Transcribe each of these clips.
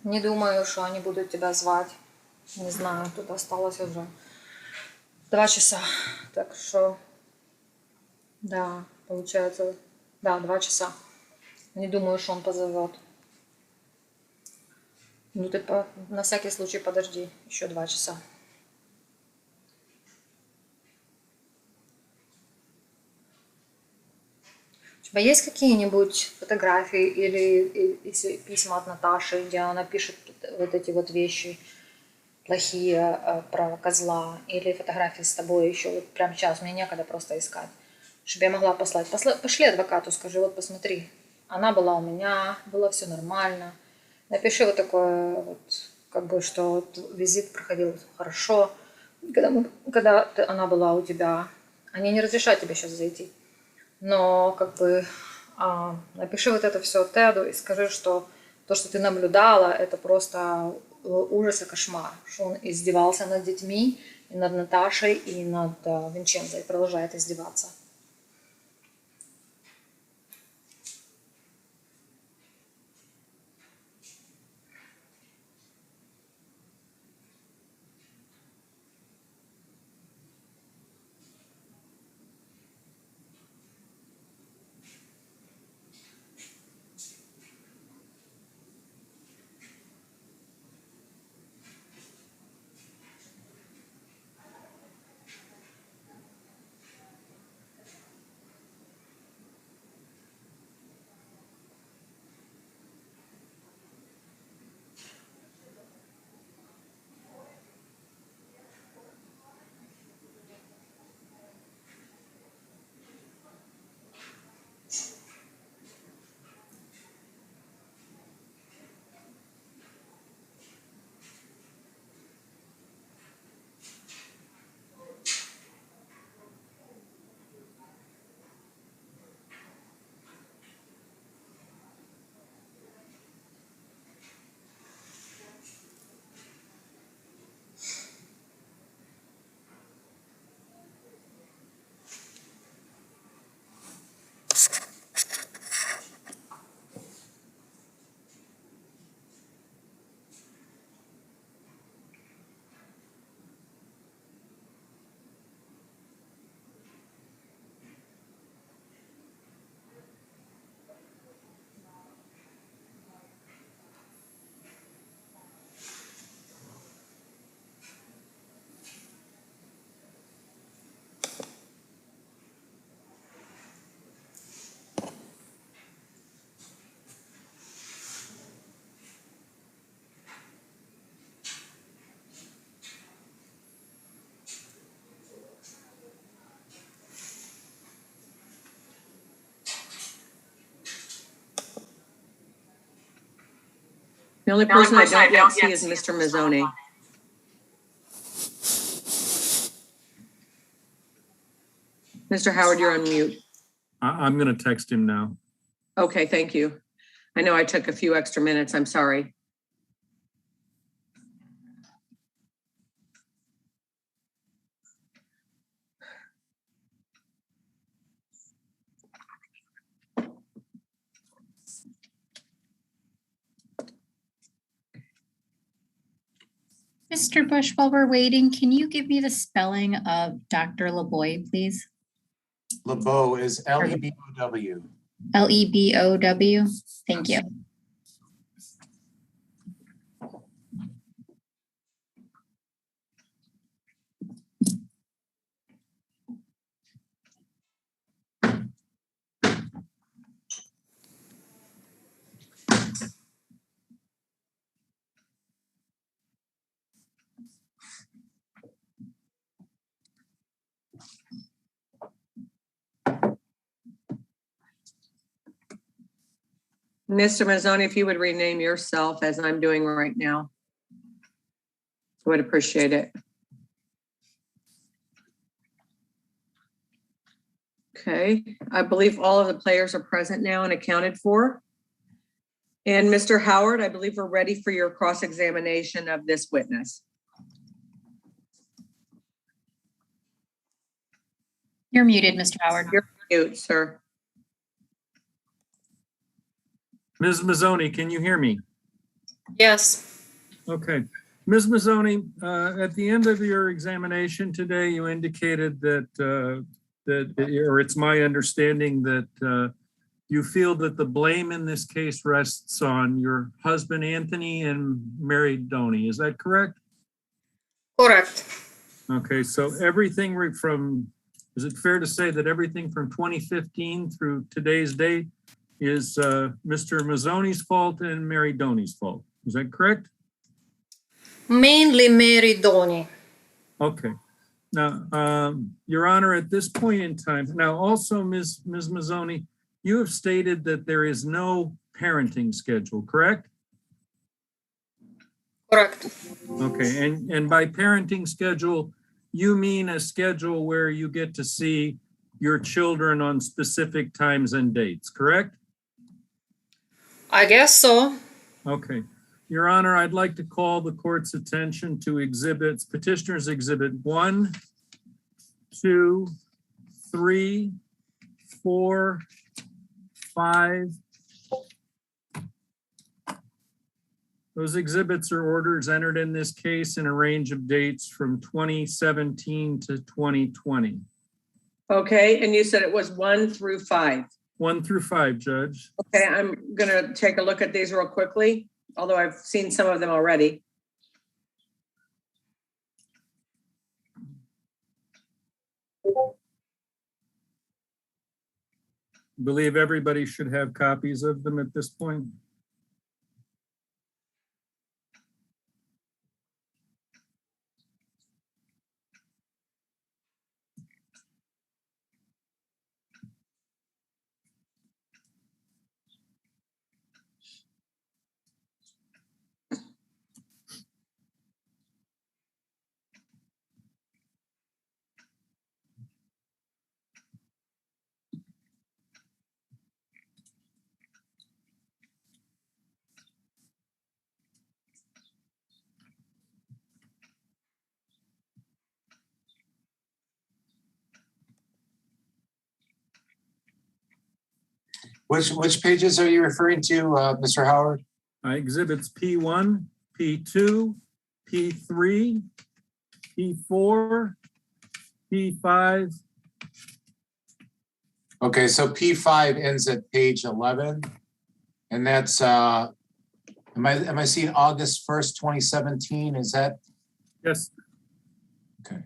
Не думаю, что они будут тебя звать. Не знаю, тут осталось уже 2 часа. Так что, да, получается, да, 2 часа. Не думаю, что он позовет. Ну ты на всякий случай подожди еще 2 часа. У тебя есть какие-нибудь фотографии или письма от Наташи, где она пишет вот эти вот вещи плохие про козла, или фотографии с тобой еще вот прямо сейчас, мне некогда просто искать, чтобы я могла послать. Пошли адвокату, скажи, вот посмотри, она была у меня, было все нормально. Напиши вот такое вот, как бы, что вот визит проходил хорошо, когда она была у тебя. Они не разрешают тебе сейчас зайти. Но как бы напиши вот это все Теду и скажи, что то, что ты наблюдала, это просто ужас и кошмар, что он издевался над детьми, и над Наташей, и над Винченцо, и продолжает издеваться. The only person I don't yet see is Mr. Mazzoni. Mr. Howard, you're on mute. I'm going to text him now. Okay, thank you. I know I took a few extra minutes. I'm sorry. Mr. Bush, while we're waiting, can you give me the spelling of Dr. LeBow, please? LeBow is L-E-B-O-W. L-E-B-O-W. Thank you. Mr. Mazzoni, if you would rename yourself as I'm doing right now, I would appreciate it. Okay, I believe all of the players are present now and accounted for. And Mr. Howard, I believe we're ready for your cross-examination of this witness. You're muted, Mr. Howard. You're mute, sir. Ms. Mazzoni, can you hear me? Yes. Okay. Ms. Mazzoni, at the end of your examination today, you indicated or it's my understanding that you feel that the blame in this case rests on your husband, Anthony, and Mary Doney. Is that correct? Correct. Okay, so is it fair to say that everything from 2015 through today's date is Mr. Mazzoni's fault and Mary Doney's fault? Is that correct? Mainly Mary Doney. Okay. Now, Your Honor, at this point in time, now also Ms. Mazzoni, you have stated that there is no parenting schedule, correct? Correct. Okay, and by parenting schedule, you mean a schedule where you get to see your children on specific times and dates, correct? I guess so. Okay. Your Honor, I'd like to call the court's attention to Petitioner's Exhibit 1, 2, 3, 4, 5. Those exhibits are orders entered in this case in a range of dates from 2017 to 2020. Okay, and you said it was 1 through 5. 1 through 5, Judge. Okay, I'm gonna take a look at these real quickly, although I've seen some of them already. Believe everybody should have copies of them at this point. Which pages are you referring to, Mr. Howard? Exhibits P1, P2, P3, P4, P5. Okay, so P5 ends at page 11. And that's, am I seeing August 1st, 2017? Is that? Yes, Okay.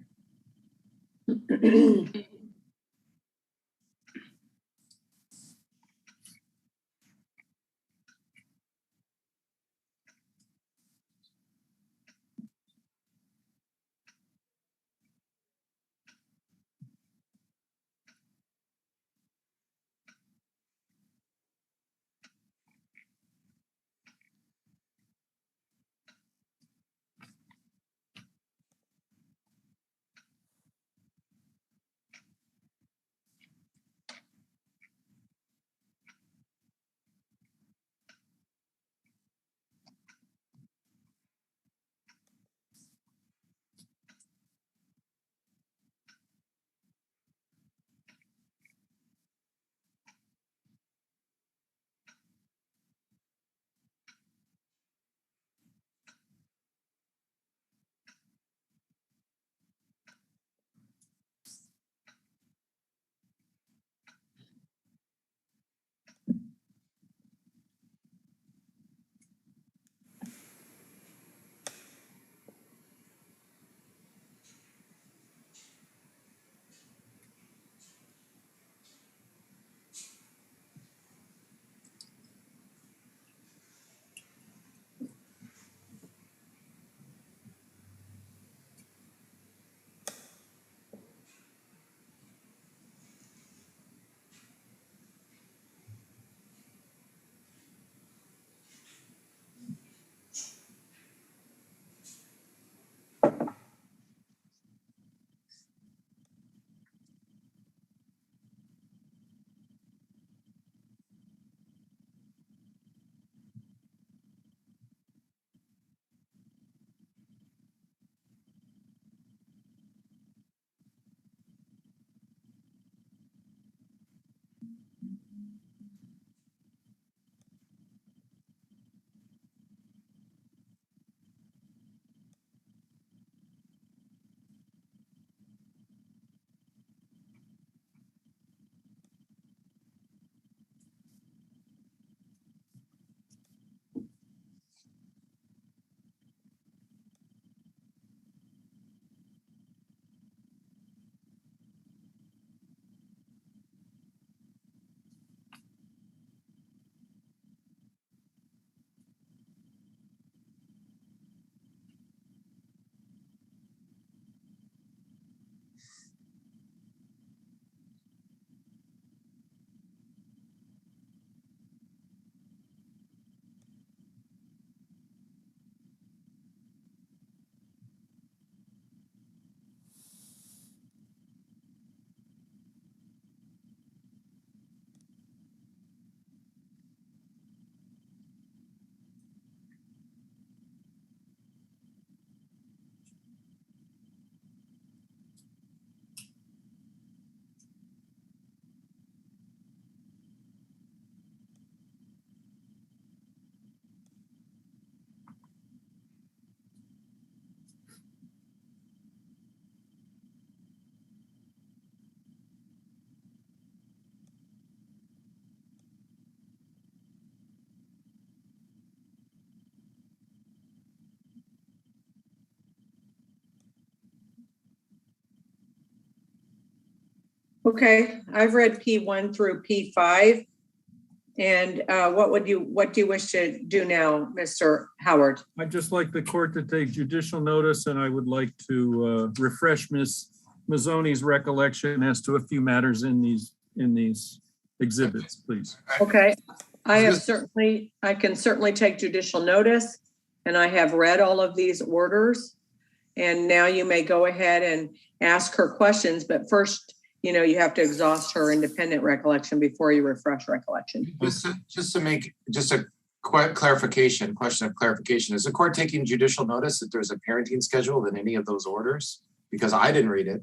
Okay, I've read P1 through P5. And what do you wish to do now, Mr. Howard? I'd just like the court to take judicial notice, and I would like to refresh Ms. Mazzoni's recollection as to a few matters in these exhibits, please. Okay, I can certainly take judicial notice, and I have read all of these orders. And now you may go ahead and ask her questions, but first, you have to exhaust her independent recollection before you refresh recollection. Just to make just a question of clarification. Is the court taking judicial notice that there's a parenting schedule in any of those orders? Because I didn't read it.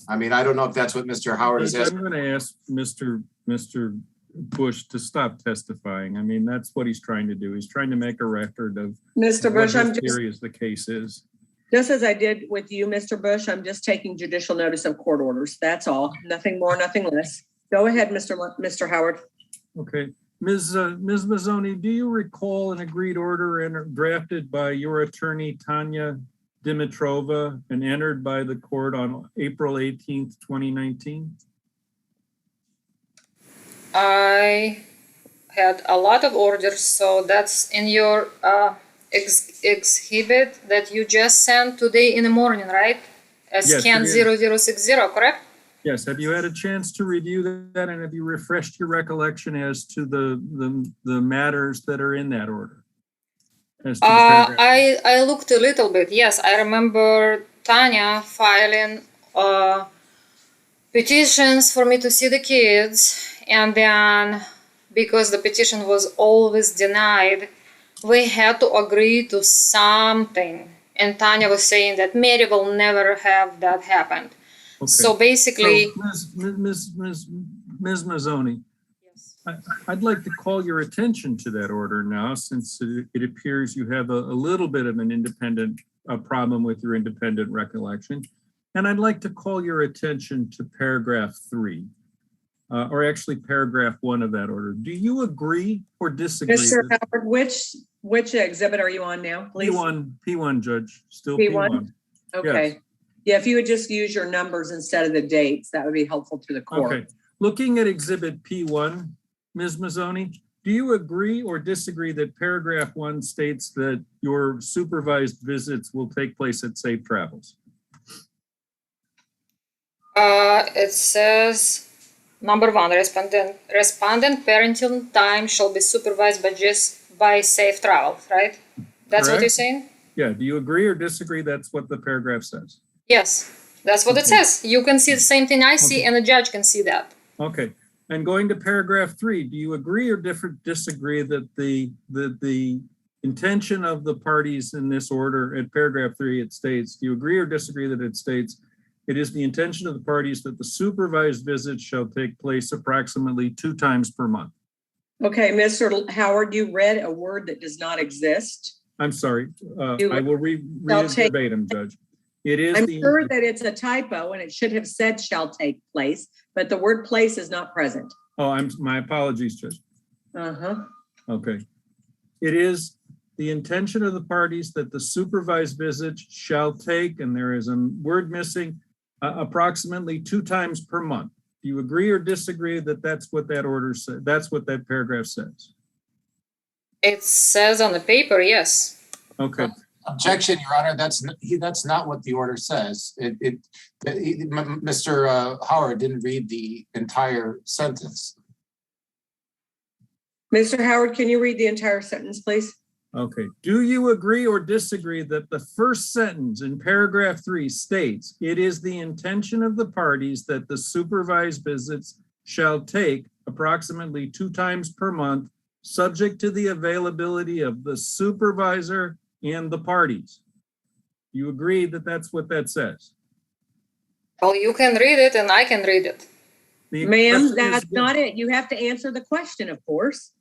I mean, I don't know if that's what Mr. Howard is asking. I'm going to ask Mr. Bush to stop testifying. I mean, that's what he's trying to do. He's trying to make a record of Mr. Bush, what his theory is the case is. Just as I did with you, Mr. Bush, I'm just taking judicial notice of court orders. That's all. Nothing more, nothing less. Go ahead, Mr. Howard. Okay. Ms. Mazzoni, do you recall an agreed order drafted by your attorney, Tanya Dimitrova, and entered by the court on April 18th, 2019? I had a lot of orders, so that's in your exhibit that you just sent today in the morning, right? Yes, Scan it is. 0060, correct? Yes. Have you had a chance to review that, and have you refreshed your recollection as to the matters that are in that order? As to the paragraph? I looked a little bit. Yes, I remember Tanya filing petitions for me to see the kids, and then because the petition was always denied, we had to agree to something. And Tanya was saying that Mary will never have that happen. Okay. So basically, So, Ms. Mazzoni, yes. I'd like to call your attention to that order now, since it appears you have a little bit of a problem with your independent recollection. And I'd like to call your attention to paragraph 3, or actually paragraph 1 of that order. Do you agree or disagree? Mr. Howard, which exhibit are you on now, please? P1, Judge, still P1? P1. Okay. Yes. Yeah, if you would just use your numbers instead of the dates, that would be helpful to the court. Okay. Looking at exhibit P1, Ms. Mazzoni, do you agree or disagree that paragraph 1 states that your supervised visits will take place at Safe Travels? It says, number 1, respondent parenting time shall be supervised by Safe Travel, right? That's what you're Correct. saying? Yeah, do you agree or disagree that's what the paragraph says? Yes, that's what it Okay. says. You can see the same thing I see, Okay. and the judge can see that. Okay, and going to paragraph 3, do you agree or disagree that the intention of the parties in this order at paragraph 3, it states, do you agree or disagree that it states, it is the intention of the parties that the supervised visits shall take place approximately 2 times per month? Okay, Mr. Howard, you read a word that does not exist. I'm sorry, You- I will read Shall it take- verbatim, Judge. It is I'm the, sure that it's a typo and it should have said shall take place, but the word place is not present. my apologies, Judge. Uh-huh. Okay. It is the intention of the parties that the supervised visit shall take, and there is a word missing, approximately 2 times per month. Do you agree or disagree that that's what that order said? That's what that paragraph says? It says on the paper, yes. Okay, Objection, Your Honor, that's not what the order says. Mr. Howard didn't read the entire sentence. Mr. Howard, can you read the entire sentence, please? okay. Do you agree or disagree that the first sentence in paragraph 3 states, it is the intention of the parties that the supervised visits shall take approximately 2 times per month, subject to the availability of the supervisor and the parties? You agree that that's what that says? Well, you can read it and I can read it. The Ma'am, question is- that's not it. You have to answer the question, of course.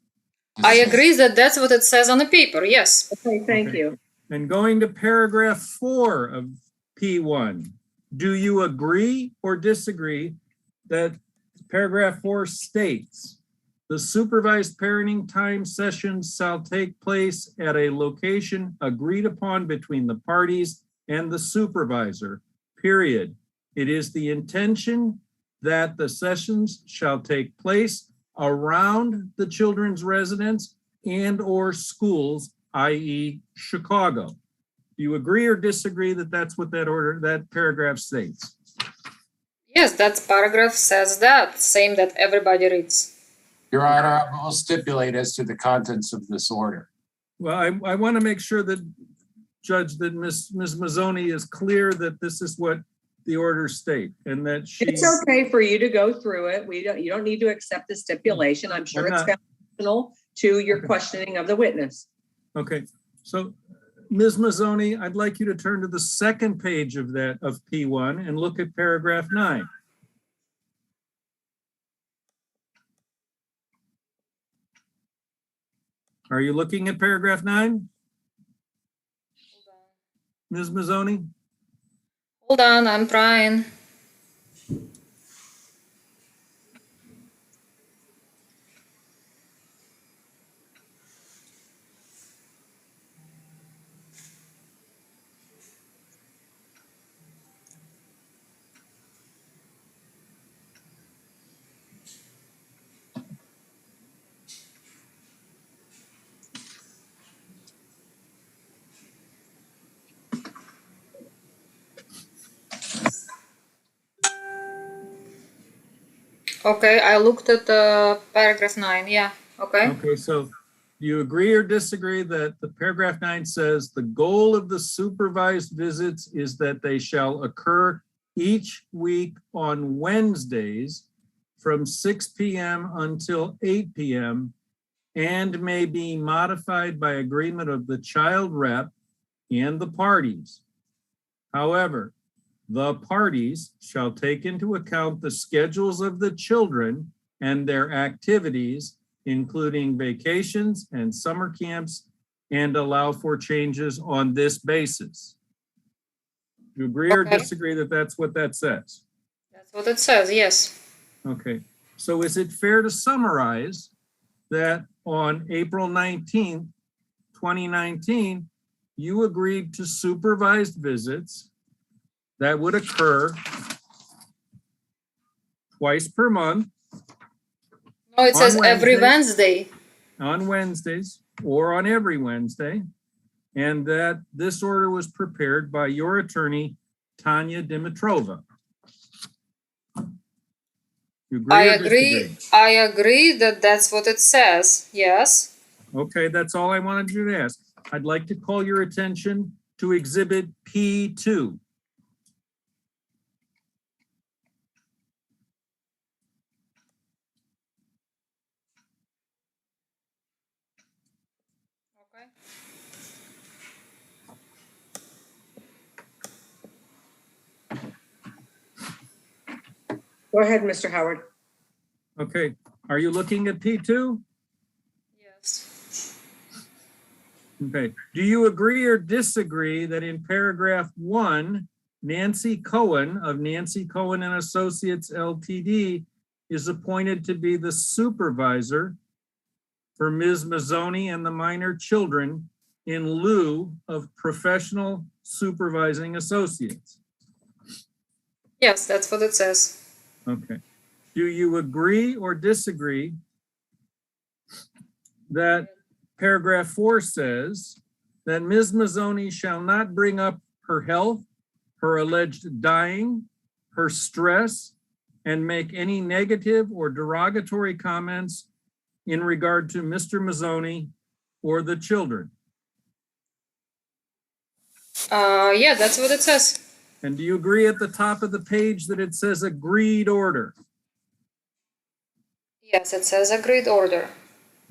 I agree that that's what it says on the paper, yes. Okay, thank Okay. you. And going to paragraph 4 of P1, do you agree or disagree that paragraph 4 states, the supervised parenting time sessions shall take place at a location agreed upon between the parties and the supervisor, period. It is the intention that the sessions shall take place around the children's residence and/or schools, i.e. Chicago. Do you agree or disagree that that's what that paragraph states? Yes, that paragraph says that, same that everybody reads. Your Honor, I will stipulate as to the contents of this order. Well, I want to make sure that, Judge, that Ms. Mazzoni is clear that this is what the orders state and that she. It's okay for you to go through it. You don't need to accept the stipulation. I'm sure I'm it's not. foundational to your Okay. questioning of the witness. Okay, so Ms. Mazzoni, I'd like you to turn to the second page of P1 and look at paragraph 9. Are you looking at paragraph 9, Ms. Mazzoni? Hold on, I'm trying. Okay, I looked at paragraph 9, yeah, okay. Okay, so do you agree or disagree that the paragraph 9 says the goal of the supervised visits is that they shall occur each week on Wednesdays from 6 p.m. until 8 p.m. and may be modified by agreement of the child rep and the parties. However, the parties shall take into account the schedules of the children and their activities, including vacations and summer camps, and allow for changes on this basis. Do you agree or Okay. disagree that that's what that says? That's what it says, yes. Okay, so is it fair to summarize that on April 19th, 2019, you agreed to supervised visits that would occur twice per month No, it On says every Wednesdays. Wednesday. on Wednesdays or on every Wednesday, and that this order was prepared by your attorney, Tanya Dimitrova. You agree I or agree. disagree? I agree that that's what it says. Yes. Okay, that's all I wanted you to ask. I'd like to call your attention to Exhibit P2. Okay. Go ahead, Mr. Howard. Okay, are you looking at P2? Yes. Okay, do you agree or disagree that in paragraph 1, Nancy Cohen of Nancy Cohen and Associates LTD is appointed to be the supervisor for Ms. Mazzoni and the minor children in lieu of professional supervising associates? Yes, that's what it says. Okay. Do you agree or disagree that paragraph 4 says that Ms. Mazzoni shall not bring up her health, her alleged dying, her stress, and make any negative or derogatory comments in regard to Mr. Mazzoni or the children? Yeah, that's what it says. And do you agree at the top of the page that it says agreed order? Yes, it says agreed order.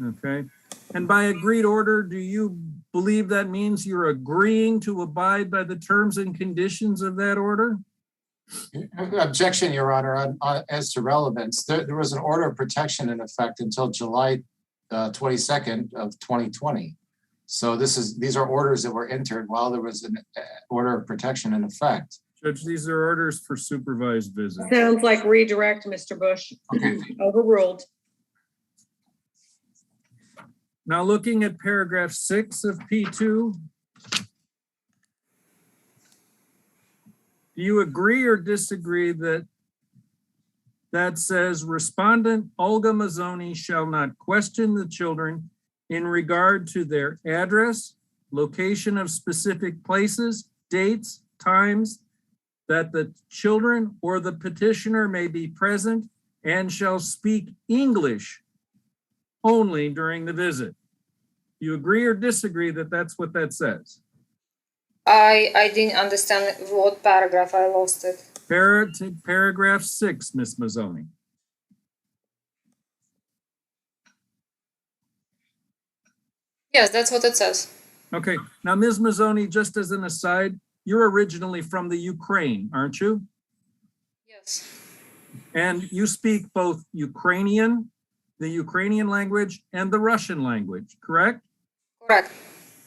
Okay. And by agreed order, do you believe that means you're agreeing to abide by the terms and conditions of that order? Objection, Your Honor, as to relevance. There was an order of protection in effect until July 22nd of 2020. So these are orders that were entered while there was an order of protection in effect. Judge, these are orders for supervised visits. Sounds like redirect, Mr. Bush. Okay. Overruled. Now, looking at paragraph 6 of P2, do you agree or disagree that that says respondent Olga Mazzoni shall not question the children in regard to their address, location of specific places, dates, times, that the children or the petitioner may be present and shall speak English only during the visit. You agree or disagree that that's what that says? I didn't understand what paragraph. I lost it. Paragraph 6, Ms. Mazzoni. Yes, that's what it says. Okay, now Ms. Mazzoni, just as an aside, you're originally from the Ukraine, aren't you? Yes. And you speak both Ukrainian, the Ukrainian language, and the Russian language, correct? Correct.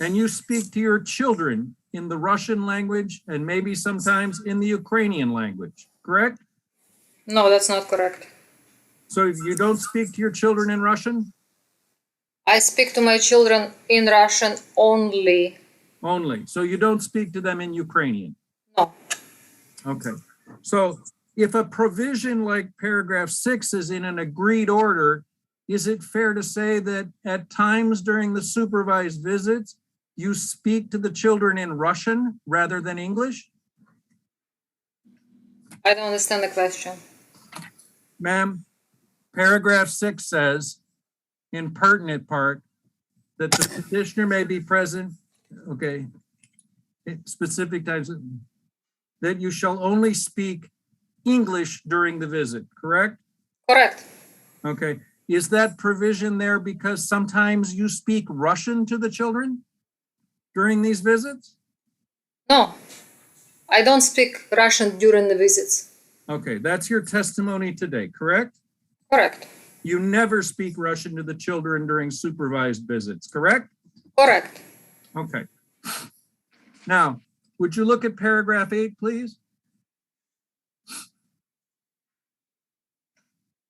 And you speak to your children in the Russian language and maybe sometimes in the Ukrainian language, correct? No, that's not correct. So you don't speak to your children in Russian? I speak to my children in Russian only. Only. So you don't speak to them in Ukrainian? No. Okay. So if a provision like paragraph 6 is in an agreed order, is it fair to say that at times during the supervised visits, you speak to the children in Russian rather than English? I don't understand the question. Ma'am, paragraph 6 says, in pertinent part, that the petitioner may be present, okay, at specific times, that you shall only speak English during the visit, correct? Correct. Okay, is that provision there because sometimes you speak Russian to the children during these visits? No, I don't speak Russian during the visits. Okay, that's your testimony today, correct? Correct. You never speak Russian to the children during supervised visits, correct? Correct. Okay. Now, would you look at paragraph 8, please?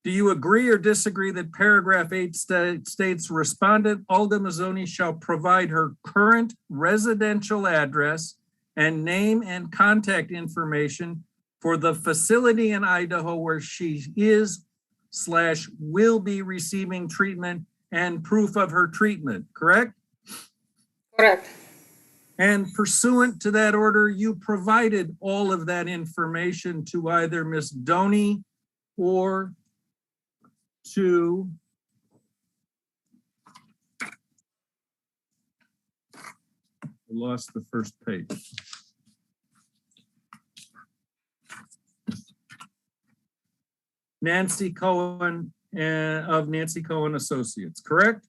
Do you agree or disagree that paragraph 8 states respondent Olga Mazzoni shall provide her current residential address and name and contact information for the facility in Idaho where she is/will be receiving treatment and proof of her treatment, correct? Correct. And pursuant to that order, you provided all of that information to either Ms. Doney or to I lost the first page. Nancy Cohen of Nancy Cohen Associates, correct?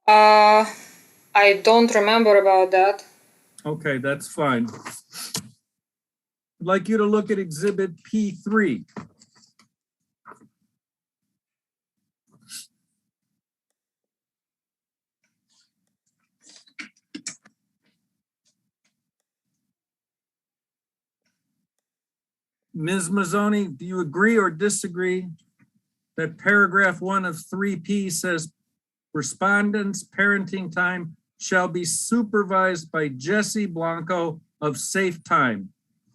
I don't remember about that. Okay, that's fine. I'd like you to look at exhibit P3. Ms. Mazzoni, do you agree or disagree that paragraph 1 of 3P says respondents' parenting time shall be supervised by Jesse Blanco of Safe Time?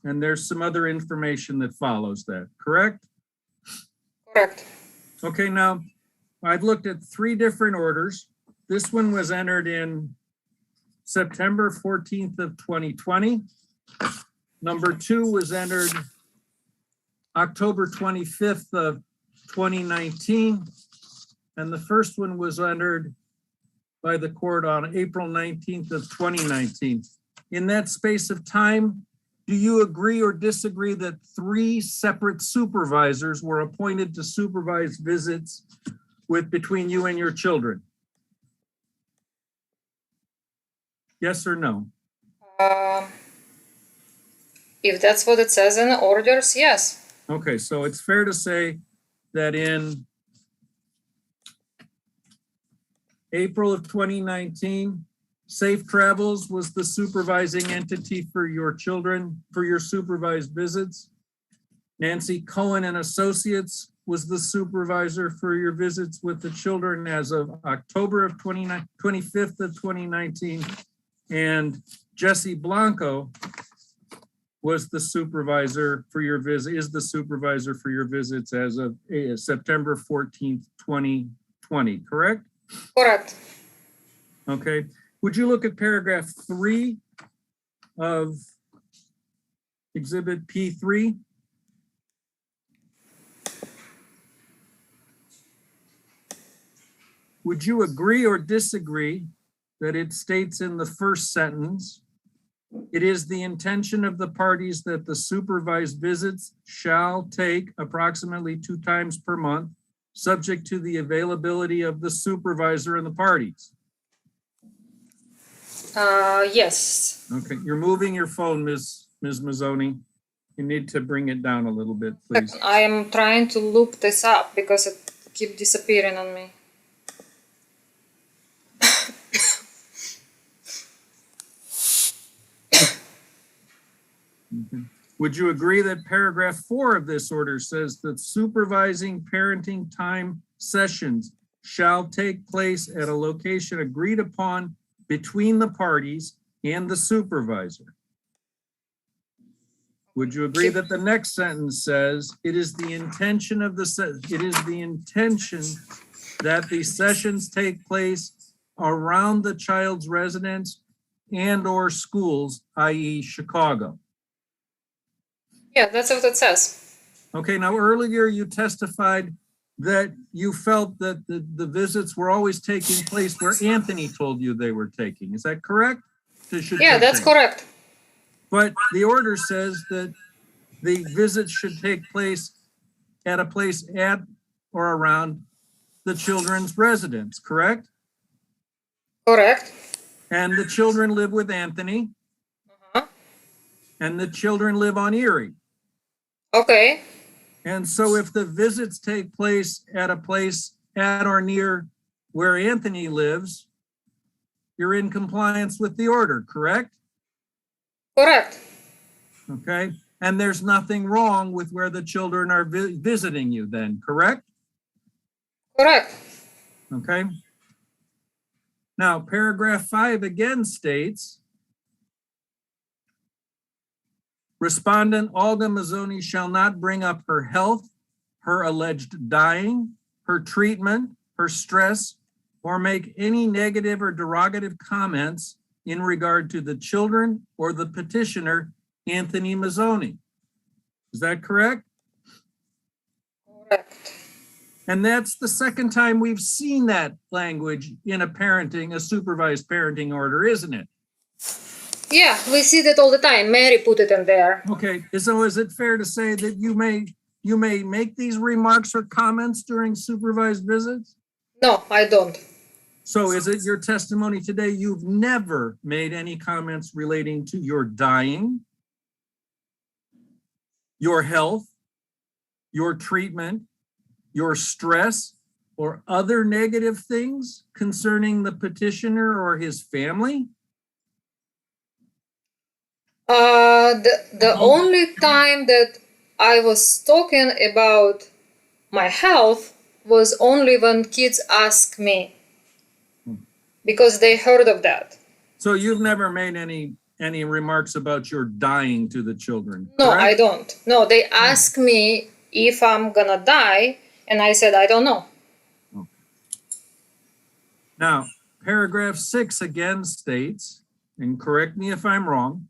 And there's some other information that follows that, correct? Correct. Okay, now I've looked at 3 different orders. This one was entered in September 14th of 2020. Number 2 was entered October 25th of 2019. And the first one was entered by the court on April 19th of 2019. In that space of time, do you agree or disagree that 3 separate supervisors were appointed to supervise visits between you and your children? Yes or no? If that's what it says in the orders, yes. Okay, so it's fair to say that in April of 2019, Safe Travels was the supervising entity for your children, for your supervised visits. Nancy Cohen and Associates was the supervisor for your visits with the children as of October of 25th of 2019. And Jesse Blanco was the supervisor for your visit, is the supervisor for your visits as of September 14th, 2020, correct? Correct. Okay. Would you look at paragraph 3 of exhibit P3? Would you agree or disagree that it states in the first sentence, it is the intention of the parties that the supervised visits shall take approximately 2 times per month, subject to the availability of the supervisor and the parties? Yes. Okay, you're moving your phone, Ms. Mazzoni. You need to bring it down a little bit, please. I am trying to look this up because it keeps disappearing on me. Okay. Would you agree that paragraph 4 of this order says that supervising parenting time sessions shall take place at a location agreed upon between the parties and the supervisor? Would you agree that the next sentence says it is the intention of that the sessions take place around the child's residence and or schools, i.e. Chicago? Yeah, that's what it says. Okay, now earlier you testified that you felt that the visits were always taking place where Anthony told you they were taking. Is that correct? Yeah, that's correct. But the order says that the visits should take place at a place at or around the children's residence, correct? Correct. And the children live with Anthony. And the children live on Erie. Okay. And so if the visits take place at a place at or near where Anthony lives, you're in compliance with the order, correct? Correct. Okay. And there's nothing wrong with where the children are visiting you then, correct? Correct. Okay. Now, paragraph 5 again states, respondent Olga Mazzoni shall not bring up her health, her alleged dying, her treatment, her stress, or make any negative or derogative comments in regard to the children or the petitioner, Anthony Mazzoni. Is that correct? Correct. And that's the second time we've seen that language in a supervised parenting order, isn't it? Yeah, we see that all the time. Mary put it in there. Okay, so is it fair to say that you may make these remarks or comments during supervised visits? No, I don't. So is it your testimony today you've never made any comments relating to your dying, your health, your treatment, your stress, or other negative things concerning the petitioner or his family? The only time that I was talking about my health was only when kids ask me, because they heard of that. So you've never made any remarks about your dying to the children? No, correct? I don't. No, they ask me if I'm gonna die, and I said, I don't know. Now, paragraph 6 again states, and correct me if I'm wrong,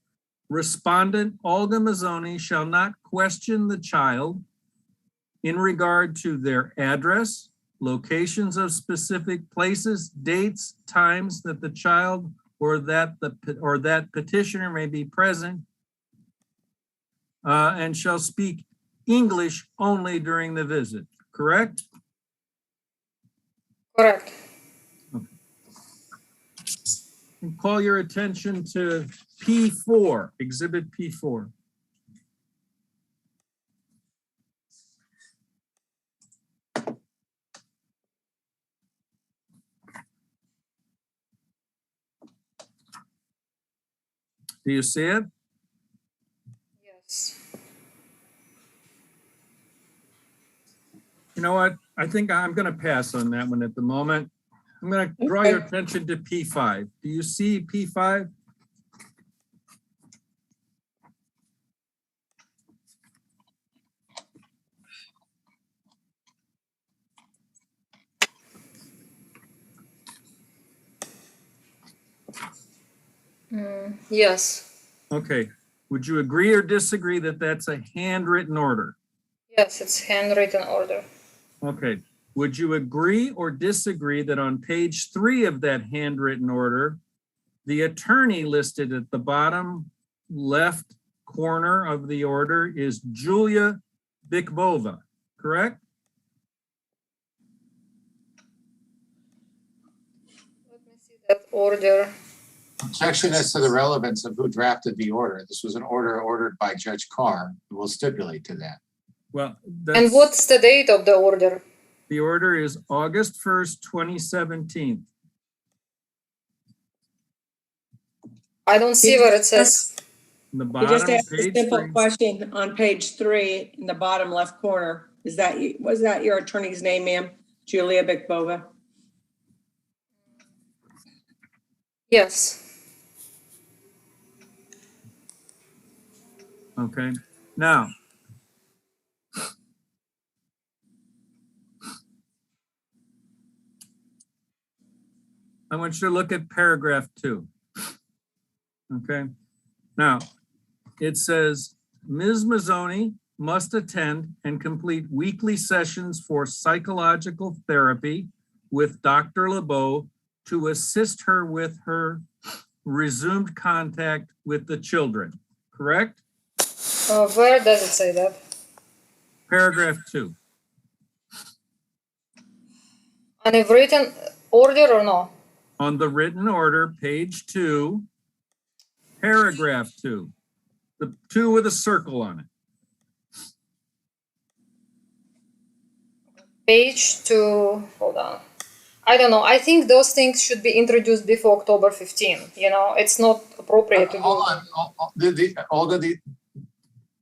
respondent Olga Mazzoni shall not question the child in regard to their address, locations of specific places, dates, times that the child or that petitioner may be present, and shall speak English only during the visit, correct? Correct. And call your attention to P4, exhibit P4. Do you see it? Yes. You know what? I think I'm going to pass on that one at the moment. I'm going to draw your attention to P5. Do you see P5? Yes, Okay. Would you agree or disagree that that's a handwritten order? yes, it's handwritten order. Okay. Would you agree or disagree that on page 3 of that handwritten order, the attorney listed at the bottom left corner of the order is Julia Bikbova, correct? Let me see that order. Objection as to the relevance of who drafted the order. This was an order ordered by Judge Carr. We'll stipulate to that. Well, And what's the date of the order? the order is August 1st, 2017. I don't see where it says. The He bottom just of asked a page simple 3. question on page 3 in the bottom left corner. Was that your attorney's name, ma'am? Julia Bikbova? Yes. Okay, now. I want you to look at paragraph 2. Okay, now it says Ms. Mazzoni must attend and complete weekly sessions for psychological therapy with Dr. LeBeau to assist her with her resumed contact with the children, correct? Where does it say that? Paragraph 2. On a written order or no? On the written order, page 2, paragraph 2, the 2 with a circle on it. Page 2, hold on. I don't know. I think those things should be introduced before October 15. You know, it's not appropriate to do. Hold on, Olga,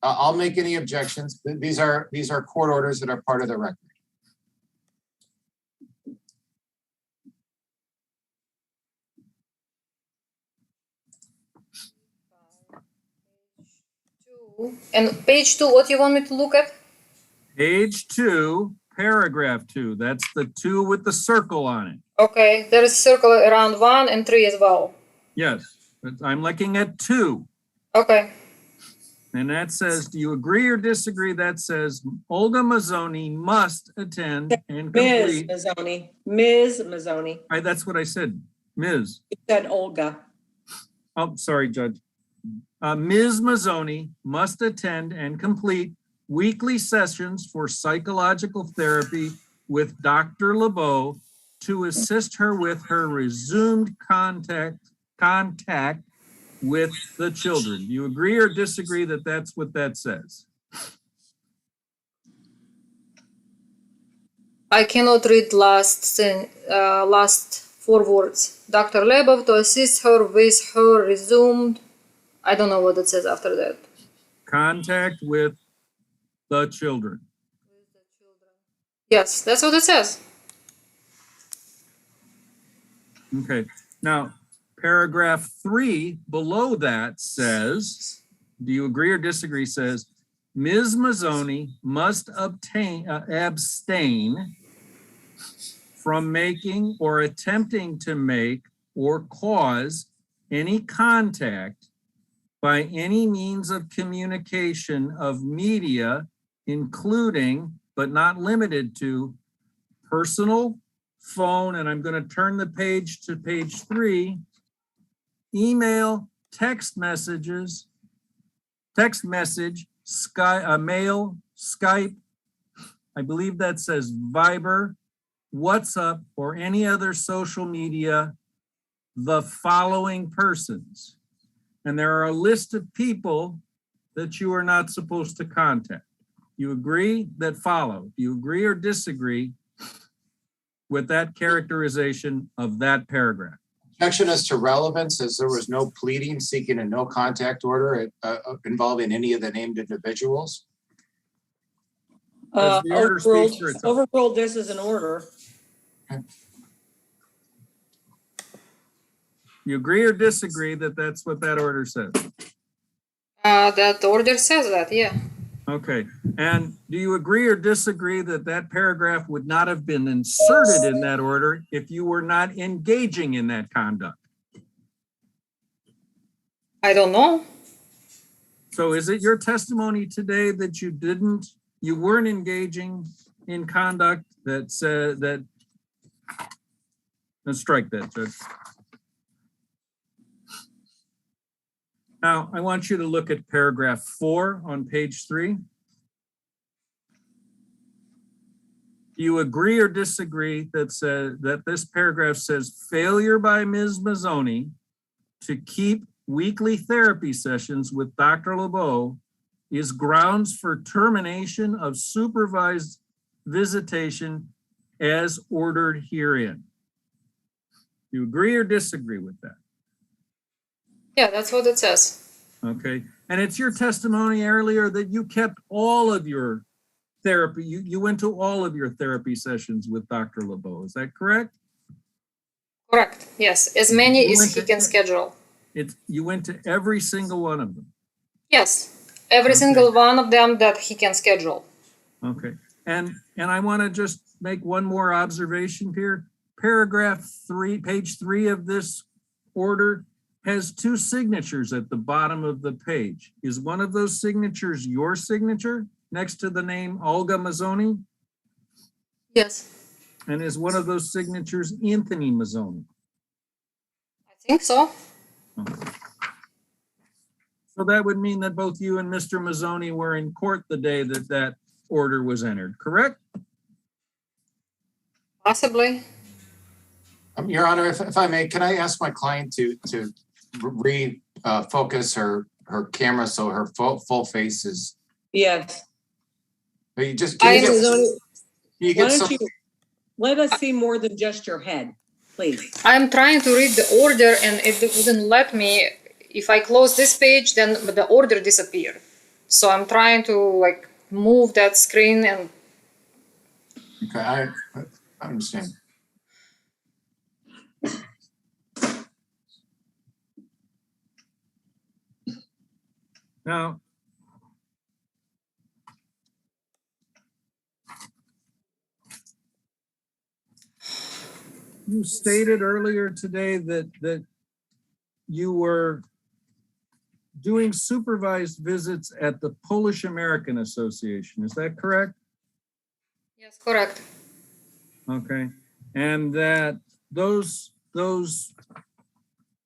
I'll make any objections. These are court orders that are part of the record. And page 2, what you want me to look at? Page 2, paragraph 2, that's the 2 with the circle on it. Okay, there is a circle around 1 and 3 as well. Yes, but I'm looking at 2. Okay. And that says, do you agree or disagree? That says Olga Mazzoni must attend and Ms. complete. Mazzoni, Ms. Mazzoni. That's what I said, Ms. You said Olga. Oh, sorry, Judge. Ms. Mazzoni must attend and complete weekly sessions for psychological therapy with Dr. LeBeau to assist her with her resumed contact with the children. Do you agree or disagree that that's what that says? I cannot read last 4 words. Dr. LeBeau to assist her with her resumed. I don't know what it says after that. Contact with the children. Yes, that's what it says. Okay, now paragraph 3 below that says, do you agree or disagree, says Ms. Mazzoni must abstain from making or attempting to make or cause any contact by any means of communication of media, including but not limited to personal, phone, and I'm going to turn the page to page 3, email, text message, mail, Skype, I believe that says Viber, WhatsApp, or any other social media, the following persons. And there are a list of people that you are not supposed to contact. You agree that follow? Do you agree or disagree with that characterization of that paragraph? Objection as to relevance, as there was no pleading seeking a no contact order involving any of the named individuals. Does the order speak for itself? Overruled this as an order. You agree or disagree that that's what that order says? That order says that, yeah. Okay, and do you agree or disagree that that paragraph would not have been inserted in that order if you were not engaging in that conduct? I don't know. So is it your testimony today that you weren't engaging in conduct that said that? Let's strike that, Judge. Now, I want you to look at paragraph 4 on page 3. Do you agree or disagree that this paragraph says failure by Ms. Mazzoni to keep weekly therapy sessions with Dr. LeBeau is grounds for termination of supervised visitation as ordered herein? Do you agree or disagree with that? Yeah, that's what it says. Okay, and it's your testimony earlier that you kept all of your therapy, you went to all of your therapy sessions with Dr. LeBeau, is that correct? Correct. Yes, as many You as went he to- can schedule. You went to every single one of them. Yes, every Okay. single one of them that he can schedule. Okay, and I want to just make one more observation here. Paragraph 3, page 3 of this order has 2 signatures at the bottom of the page. Is one of those signatures your signature next to the name Olga Mazzoni? Yes, And is one of those signatures Anthony Mazzoni? I think so. So that would mean that both you and Mr. Mazzoni were in court the day that that order was entered, correct? Possibly. Your Honor, if I may, can I ask my client to focus her camera so her full face is, Yes. you just, I can am- you Why get don't some, you let us see more than just your head, please? I'm trying to read the order and it wouldn't let me. If I close this page, then the order disappeared. So I'm trying to like move that screen and okay, I understand. Now, you stated earlier today that you were doing supervised visits at the Polish American Association. Is that correct? yes, correct. Okay. And that those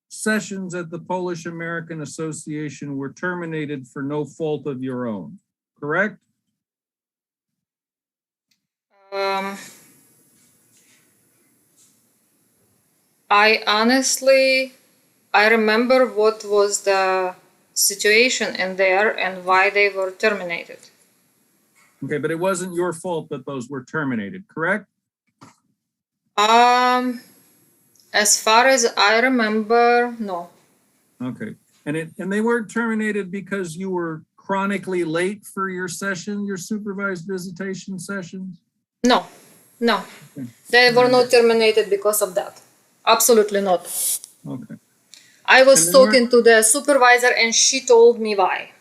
sessions at the Polish American Association were terminated for no fault of your own, correct? I honestly, I remember what was the situation in there and why they were terminated. Okay, but it wasn't your fault that those were terminated, correct? As far as I remember, no. Okay, and they weren't terminated because you were chronically late for your session, your supervised visitation sessions? No, no. They were not terminated because of that. Absolutely not. Okay, I was And they weren't- talking to the supervisor and she told me why.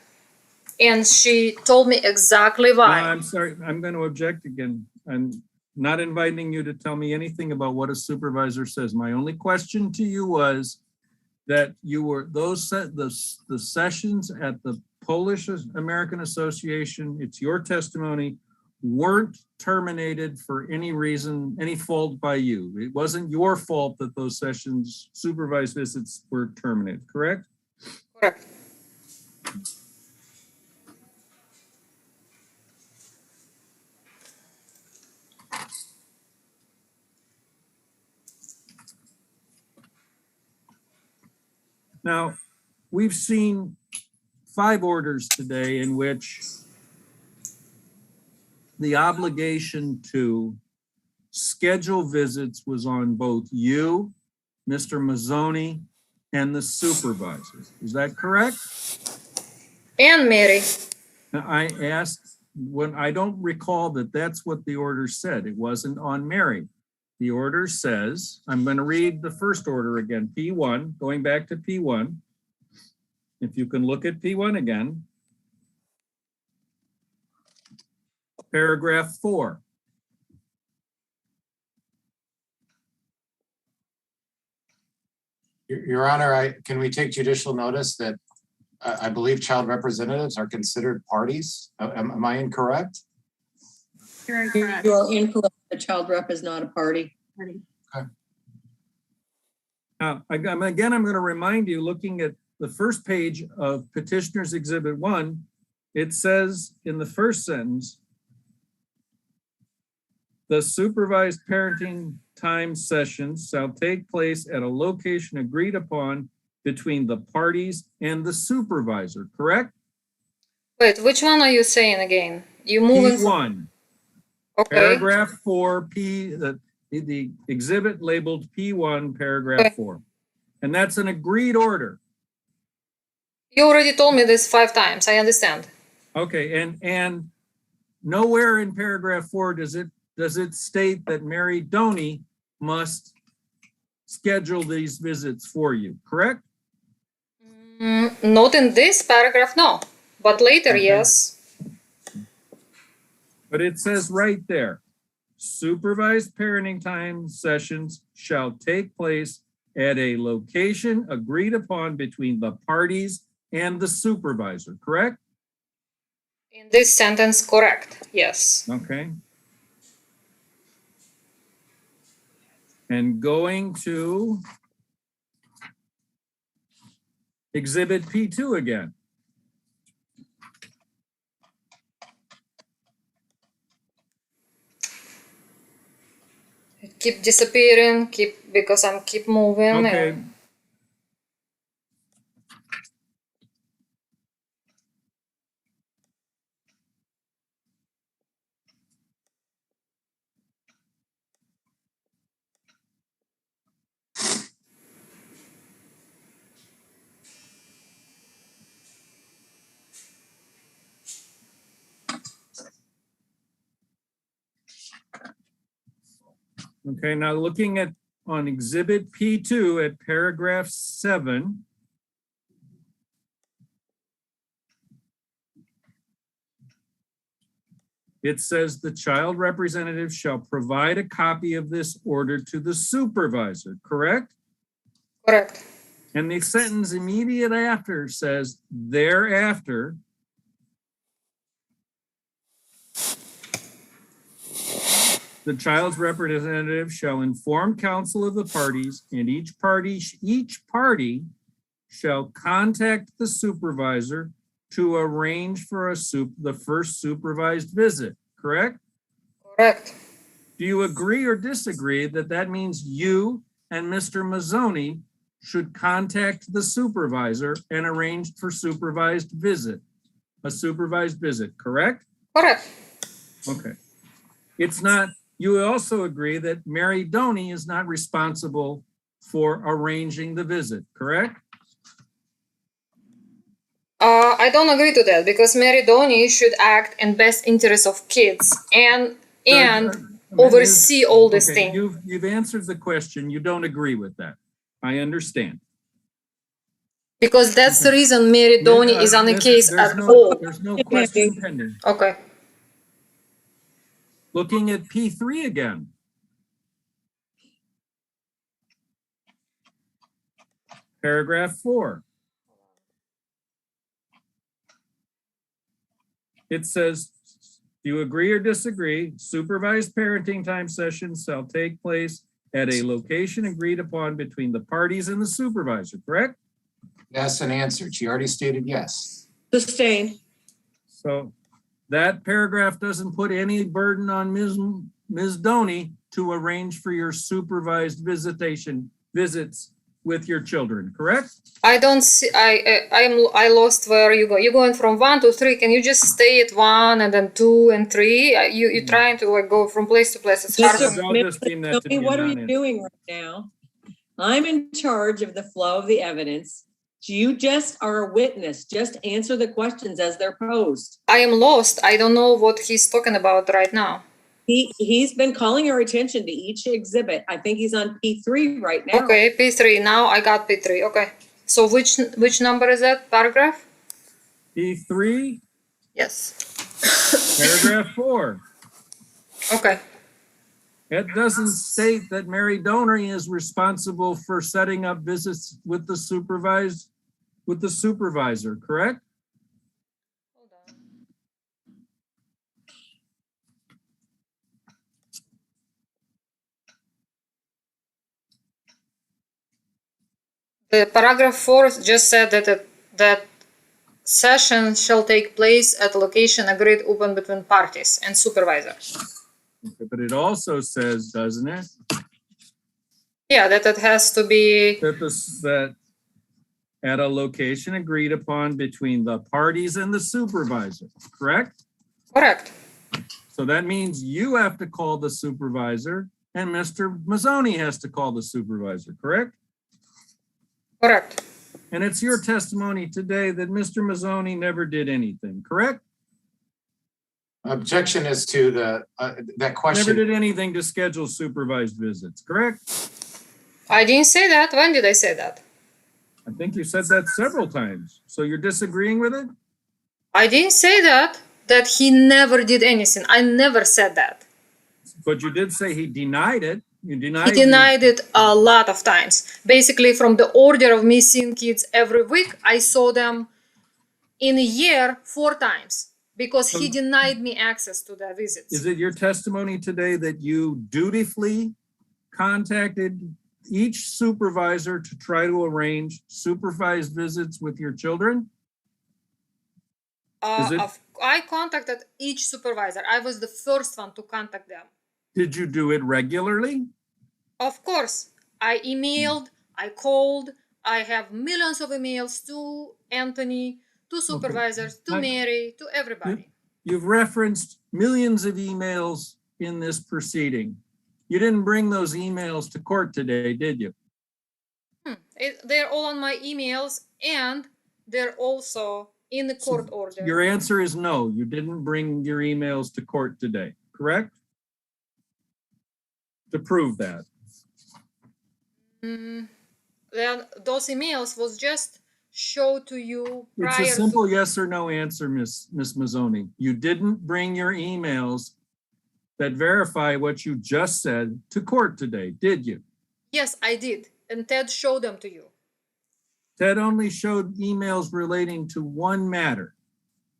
And she told me exactly no, why. I'm sorry, I'm going to object again. I'm not inviting you to tell me anything about what a supervisor says. My only question to you was that you were, the sessions at the Polish American Association, it's your testimony, weren't terminated for any reason, any fault by you. It wasn't your fault that those sessions, supervised visits were terminated, correct? Correct. Now, we've seen 5 orders today in which the obligation to schedule visits was on both you, Mr. Mazzoni, and the supervisors. Is that correct? And Mary. Now, I asked, when I don't recall that that's what the order said. It wasn't on Mary. The order says, I'm going to read the first order again, P1, going back to P1. If you can look at P1 again. Paragraph 4. Your Honor, can we take judicial notice that I believe child representatives are considered parties. Am I incorrect? You're incorrect. You are incorrect. The child rep is not a party. Now, again, I'm going to remind you, looking at the first page of Petitioner's Exhibit 1, it says in the first sentence, the supervised parenting time sessions shall take place at a location agreed upon between the parties and the supervisor, correct? Wait, which one are you saying again? You moving? P1, Okay. paragraph 4, the exhibit labeled P1, paragraph Okay. 4. And that's an agreed order. You already told me this 5 times. I understand. Okay, and nowhere in paragraph 4 does it state that Mary Doney must schedule these visits for you, correct? Not in this paragraph, no. But later, Okay. yes. But it says right there, supervised parenting time sessions shall take place at a location agreed upon between the parties and the supervisor, correct? In this sentence, correct. Yes. Okay. And going to Exhibit P2 again. Keep disappearing, because I'm keep moving. Okay. and- Okay, now looking at on Exhibit P2 at paragraph 7. It says the child representative shall provide a copy of this order to the supervisor, correct? Correct. And the sentence immediate after says, thereafter, the child's representative shall inform counsel of the parties, and each party shall contact the supervisor to arrange for the first supervised visit, correct? Correct. Do you agree or disagree that that means you and Mr. Mazzoni should contact the supervisor and arrange for a supervised visit, correct? Correct. Okay. It's not, you also agree that Mary Doney is not responsible for arranging the visit, correct? I don't agree to that because Mary Doney should act in best interest of kids and oversee all these Okay, things. You've answered the question. You don't agree with that. I understand. Because that's the reason Mary Doney is on the case at all. There's no question pending. Okay. Looking at P3 again. Paragraph 4. It says, do you agree or disagree? Supervised parenting time sessions shall take place at a location agreed upon between the parties and the supervisor, correct? Yes, and answered. She already stated yes. Sustained. So that paragraph doesn't put any burden on Ms. Doney to arrange for your supervised visits with your children, correct? I don't see. I lost where you go. You're going from 1 to 3. Can you just stay at 1 and then 2 and 3? You're trying to like go from place to place. It's hard. Mr. for me. I'll just deem that to be a What are you non-answer. doing right now? I'm in charge of the flow of the evidence. You just are a witness. Just answer the questions as they're posed. I am lost. I don't know what he's talking about right now. He's been calling our attention to each exhibit. I think he's on P3 right now. Okay, P3. Now I got P3. Okay. So which number is that? Paragraph? P3, Yes. paragraph 4. Okay. It doesn't state that Mary Doney is responsible for setting up visits with the with the supervisor, correct? Hold on. The paragraph 4 just said that session shall take place at a location agreed upon between parties and supervisor. Okay, but it also says, doesn't it, Yeah, that it has to be, that at a location agreed upon between the parties and the supervisor, correct? correct. So that means you have to call the supervisor and Mr. Mazzoni has to call the supervisor, correct? Correct. And it's your testimony today that Mr. Mazzoni never did anything, correct? Objection is to the, that Never question. did anything to schedule supervised visits, correct? I didn't say that. When did I say that? I think you said that several times. So you're disagreeing with it? I didn't say that he never did anything. I never said that. But you did say he denied it. You He denied. denied it a lot of times. Basically, from the order of me seeing kids every week, I saw them in a year 4 times because he denied me access to their visits. Is it your testimony today that you dutifully contacted each supervisor to try to arrange supervised visits with your children? Is it- I contacted each supervisor. I was the first one to contact them. Did you do it regularly? Of course, I emailed, I called, I have millions of emails to Anthony, to supervisors, to I- Mary, to everybody. You've referenced millions of emails in this proceeding. You didn't bring those emails to court today, did you? They're all on my emails and they're also in the court order. Your answer is no, you didn't bring your emails to court today, correct? To prove that. Then those emails was just showed to you It's prior a simple to. yes or no answer, Miss Mazzoni. You didn't bring your emails that verify what you just said to court today, did you? Yes, I did. And Ted showed them to you. Ted only showed emails relating to one matter.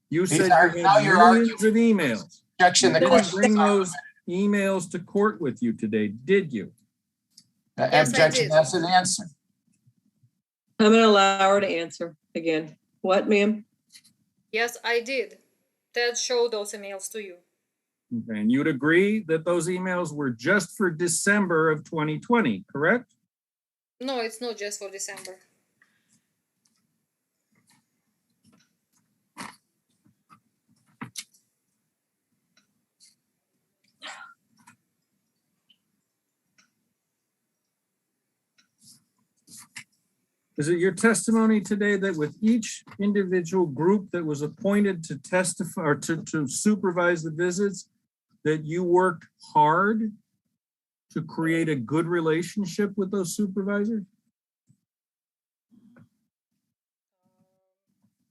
You These said are- you now had you're millions of emails. Objection, You the didn't question. bring those emails to court with you today, did you? Yes, I Objection, did. that's an answer. I'm gonna allow her to answer again. What, ma'am? Yes, I did. Ted showed those emails to you. Okay, and you'd agree that those emails were just for December of 2020, correct? No, it's not just for December. Is it your testimony today that with each individual group that was appointed to testify or to supervise the visits, that you worked hard to create a good relationship with those supervisors?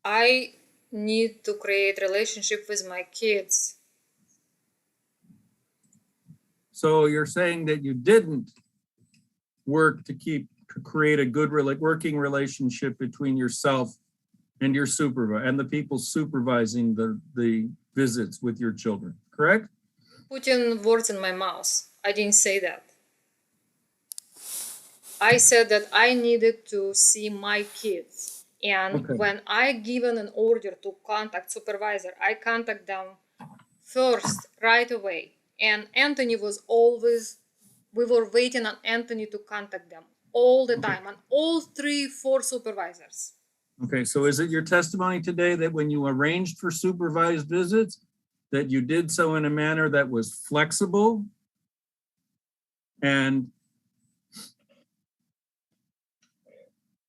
I need to create relationship with my kids. So you're saying that you didn't work to create a good working relationship between yourself and your supervisor and the people supervising the visits with your children, correct? Putting words in my mouth. I didn't say that. I said that I needed to see my kids. And Okay. when I given an order to contact supervisor, I contact them first right away. And Anthony was always, we were waiting on Anthony to contact them all the time, on all 3-4 supervisors. Okay, so is it your testimony today that when you arranged for supervised visits, that you did so in a manner that was flexible and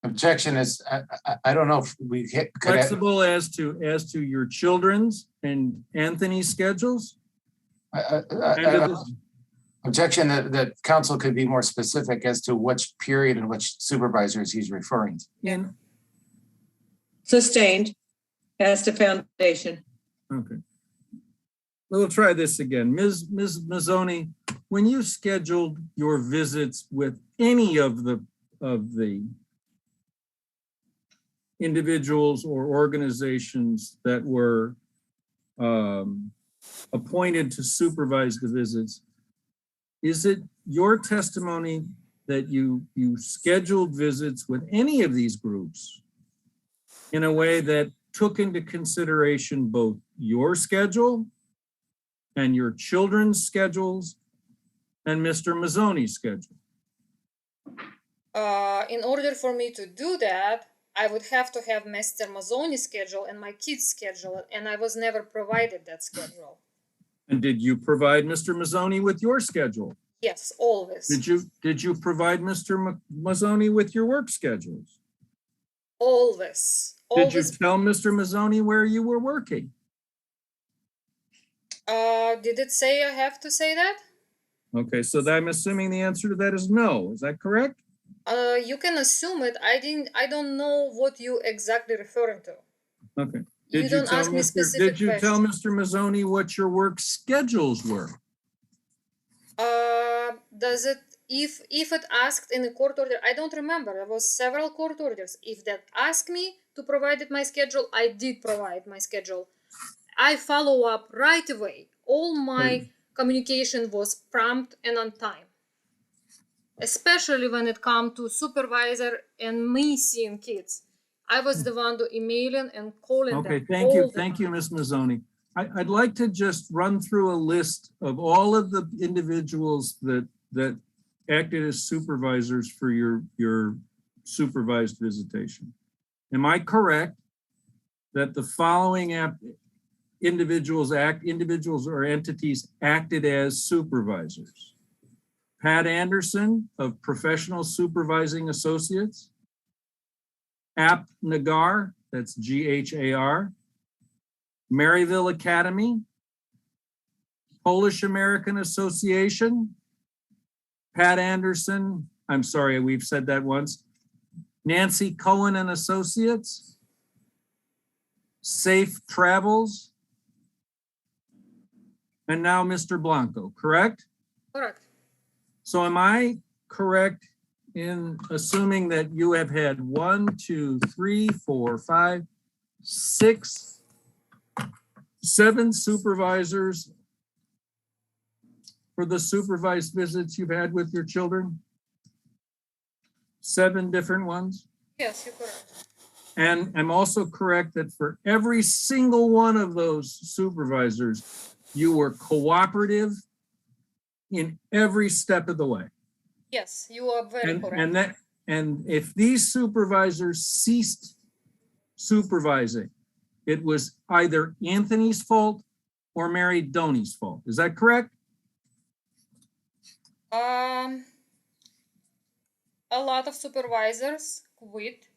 Objection is, I don't know if we hit. could I- flexible as to your children's and Anthony's schedules? And to the- Objection that council could be more specific as to which period and which supervisors he's referring to. in- Sustained as to foundation. Okay. We'll try this again. Ms. Mazzoni, when you scheduled your visits with any of the individuals or organizations that were appointed to supervise the visits, is it your testimony that you scheduled visits with any of these groups in a way that took into consideration both your schedule and your children's schedules and Mr. Mazzoni's schedule? In order for me to do that, I would have to have Mr. Mazzoni's schedule and my kids' schedule, and I was never provided that schedule. And did you provide Mr. Mazzoni with your schedule? Yes, always. Did you provide Mr. Mazzoni with your work schedules? Always. Did you Always. tell Mr. Mazzoni where you were working? Did it say I have to say that? Okay, so I'm assuming the answer to that is no. Is that correct? You can assume it. I don't know what you exactly referring to. Okay. You don't ask me specific Did you tell questions. Mr. Mazzoni what your work schedules were? Does it if it asked in a court order? I don't remember. There was several court orders. If that asked me to provide my schedule, I did provide my schedule. I follow up right away. All my communication was prompt and on time. Especially when it comes to supervisor and me seeing kids. I was the one to emailing and calling Okay, them. thank you. all the Thank you, time. Ms. Mazzoni. I'd like to just run through a list of all of the individuals that acted as supervisors for your supervised visitation. Am I correct that the following individuals or entities acted as supervisors? Pat Anderson of Professional Supervising Associates, App Nagar, that's GHAR, Maryville Academy, Polish American Association, Pat Anderson, I'm sorry, we've said that once, Nancy Cohen and Associates, Safe Travels, and now Mr. Blanco, correct? Correct. So am I correct in assuming that you have had 1, 2, 3, 4, 5, 6, 7 supervisors for the supervised visits you've had with your children? 7 different ones? Yes, you're correct. And I'm also correct that for every single one of those supervisors, you were cooperative in every step of the way. Yes, you are very correct. And if these supervisors ceased supervising, it was either Anthony's fault or Mary Doney's fault. Is that correct? A lot of supervisors quit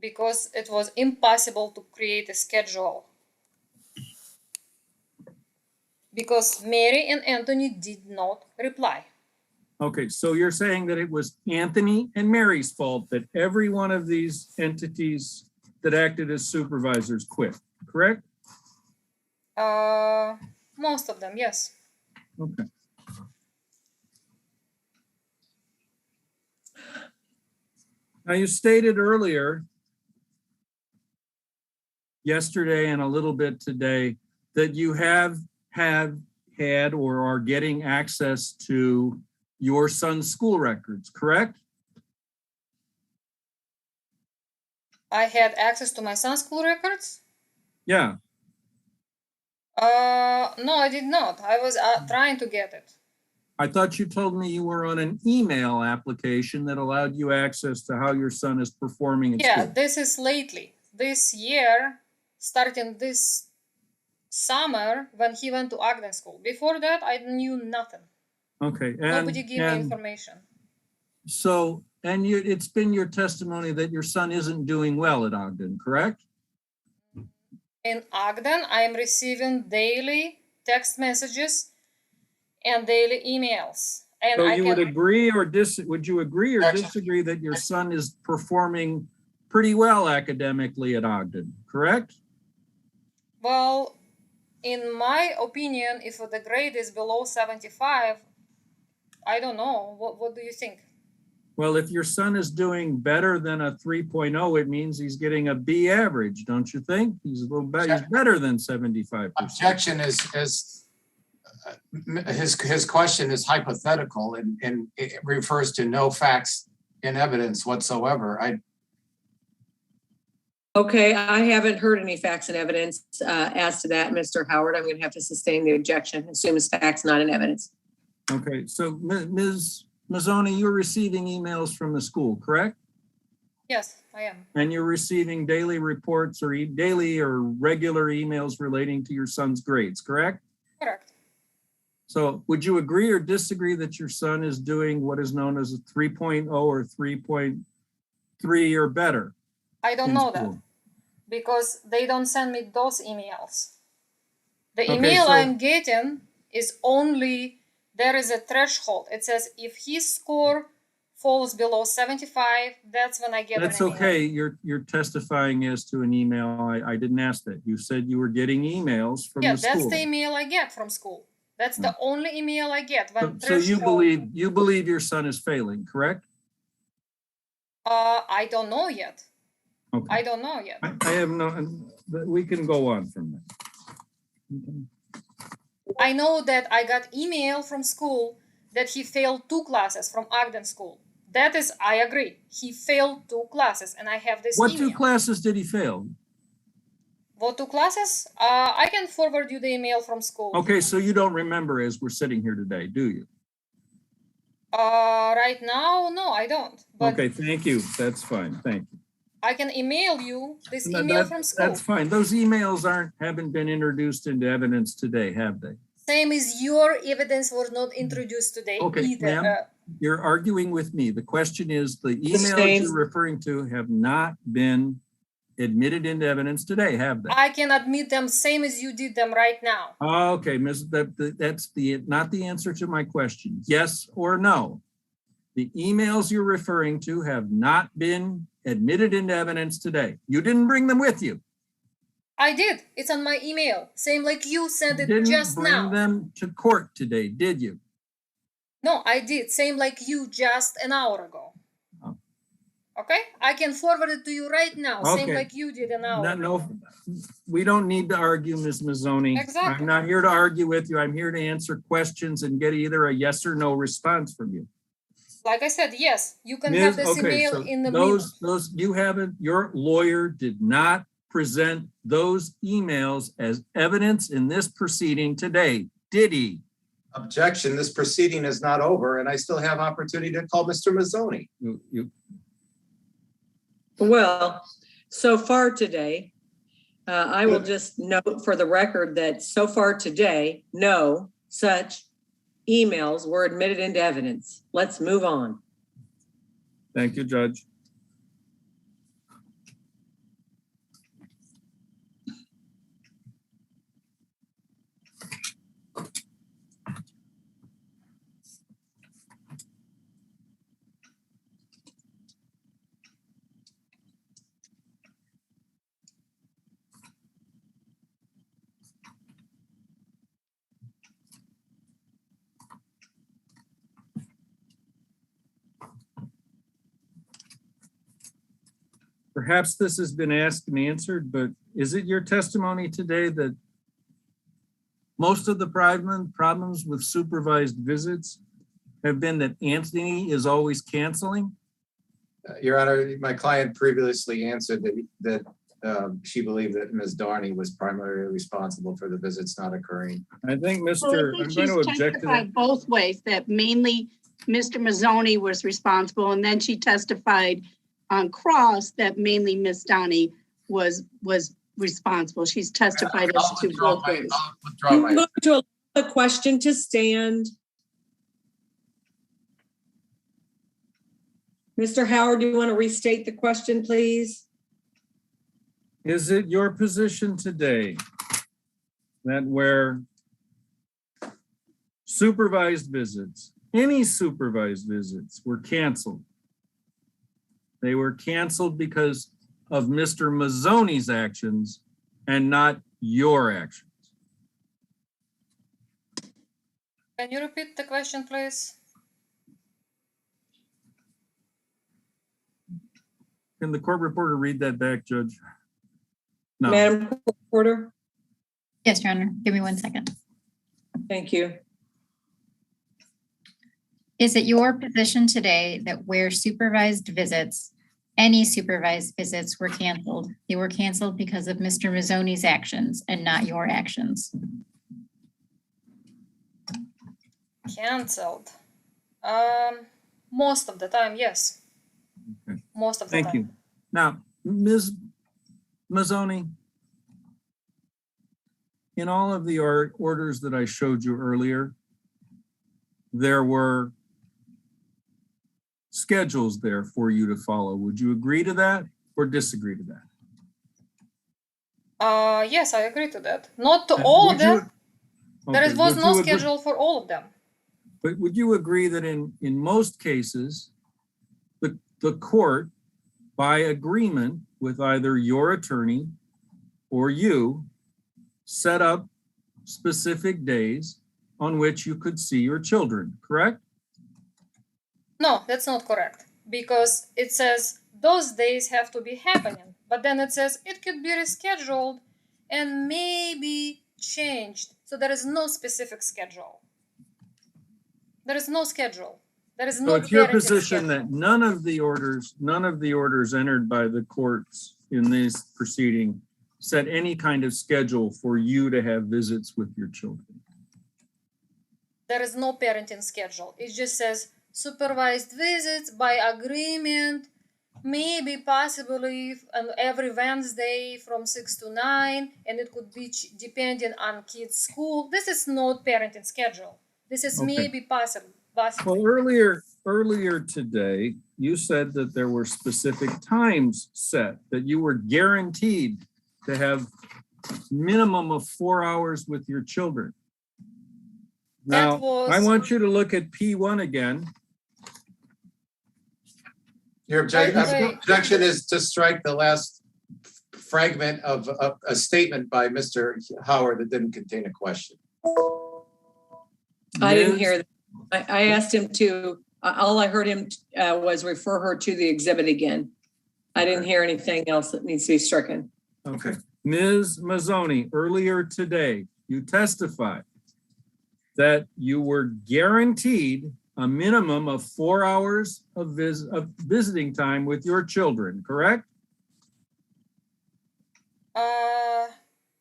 because it was impossible to create a schedule. Because Mary and Anthony did not reply. Okay, so you're saying that it was Anthony and Mary's fault that every one of these entities that acted as supervisors quit, correct? Most of them, yes. Okay. Now you stated earlier, yesterday and a little bit today, that you have had or are getting access to your son's school records, correct? I had access to my son's school records. Yeah. No, I did not. I was trying to get it. I thought you told me you were on an email application that allowed you access to how your son is performing in Yeah, school. this is lately. This year, starting this summer when he went to Ogden School. Before that, I knew nothing. Okay. Nobody gave me information. So, and it's been your testimony that your son isn't doing well at Ogden, correct? In Ogden, I am receiving daily text messages and daily emails. And So I you can, would agree or would you agree or disagree that your son is performing pretty well academically at Ogden, correct? well, in my opinion, if the grade is below 75, I don't know. What do you think? Well, if your son is doing better than a 3.0, it means he's getting a B average, don't you think? He's a little better, he's better than 75%. Objection is his question is hypothetical and it refers to no facts and evidence whatsoever. Okay, I haven't heard any facts and evidence as to that, Mr. Howard. I'm going to have to sustain the objection, assume it's facts, not in evidence. Okay, so Ms. Mazzoni, you're receiving emails from the school, correct? Yes, I am. And you're receiving daily reports or daily or regular emails relating to your son's grades, correct? Correct. So would you agree or disagree that your son is doing what is known as a 3.0 or 3.3 or better? I don't in know that school? because they don't send me those emails. The Okay, email so- I'm getting is only, there is a threshold. It says if his score falls below 75, that's when I get That's an email. okay. You're testifying as to an email. I didn't ask that. You said you were getting emails from Yeah, the school. that's the email I get from school. That's the only email I get. When So you threshold- believe your son is failing, correct? I don't know yet. Okay. I don't know yet. I have no, we can go on from that. Okay. I know that I got email from school that he failed 2 classes from Ogden School. That is, I agree. He failed 2 classes, and I have this What email. 2 classes did he fail? What 2 classes? I can forward you the email from school. Okay, so you don't remember as we're sitting here today, do you? Right now, no, I don't. But Okay, thank you. That's fine. Thank you. I can email you this No, email that- from school. That's fine. Those emails haven't been introduced into evidence today, have they? Same as your evidence was not introduced today Okay, either. ma'am. You're arguing with me. The question is, the emails Sustained. you're referring to have not been admitted into evidence today, have they? I can admit them same as you did them right now. Okay, Ms. That's not the answer to my question. Yes or no? The emails you're referring to have not been admitted into evidence today. You didn't bring them with you. I did. It's on my email. Same like you sent You it didn't just bring now. them to court today, did you? No, I did. Same like you just an hour ago. Oh. Okay? I can forward it to you right now. Same Okay. like you did an hour ago. No, we don't need to argue, Ms. Mazzoni. Exactly. I'm not here to argue with you. I'm here to answer questions and get either a yes or no response from you. Like I said, yes, you can have this email in the mail. those, you haven't, your lawyer did not present those emails as evidence in this proceeding today, did he? Objection, this proceeding is not over and I still have opportunity to call Mr. Mazzoni. You- Well, so far today, I will just note for the record that so far today, no such emails were admitted into evidence. Let's move on. Thank you, Judge. Perhaps this has been asked and answered, but is it your testimony today that most of the problems with supervised visits have been that Anthony is always canceling? Your Honor, my client previously answered that she believed that Ms. Darney was primarily responsible for the visits not occurring. I think Well, I I'm think going to she's object to that. testified both ways, that mainly Mr. Mazzoni was responsible, and then she testified on cross that mainly Ms. Donnie was responsible. She's testified as I'll to withdraw both my- ways. I'll withdraw I'm my- going to allow the question to stand. Mr. Howard, do you want to restate the question, please? Is it your position today that where supervised visits, any supervised visits were canceled, they were canceled because of Mr. Mazzoni's actions and not your actions? Can you repeat the question, please? Can the court reporter read that back, Judge? No. Madam Court Reporter, Yes, Your Honor. Give me 1 second. thank you. Is it your position today that where supervised visits, any supervised visits were canceled, they were canceled because of Mr. Mazzoni's actions and not your actions? Canceled. Most of the time, yes. Okay. Most of the Thank time. you. Now, Ms. Mazzoni, in all of the orders that I showed you earlier, there were schedules there for you to follow. Would you agree to that or disagree to that? Yes, I agree to that. Not to all of Would you- them. There Okay, was would no you agree- schedule for all of them. But would you agree that in most cases, the court, by agreement with either your attorney or you, set up specific days on which you could see your children, correct? No, that's not correct. Because it says those days have to be happening. But then it says it could be rescheduled and maybe changed. So there is no specific schedule. There is no schedule. There is So no it's your parenting position schedule. that none of the orders entered by the courts in this proceeding set any kind of schedule for you to have visits with your children. There is no parenting schedule. It just says supervised visits by agreement, maybe possibly on every Wednesday from 6 to 9, and it could be depending on kids' school. This is not parenting schedule. This is Okay. maybe possible. Well, earlier today, you said that there were specific times set, that you were guaranteed to have minimum of 4 hours with your children. Now, I want you to look at P1 again. Your By the way- objection is to strike the last fragment of a statement by Mr. Howard that didn't contain a question. I didn't Ms. hear that. I asked him to, all I heard him was refer her to the exhibit again. I didn't hear anything else that needs to be stricken. Okay. Ms. Mazzoni, earlier today, you testified that you were guaranteed a minimum of 4 hours of visiting time with your children, correct?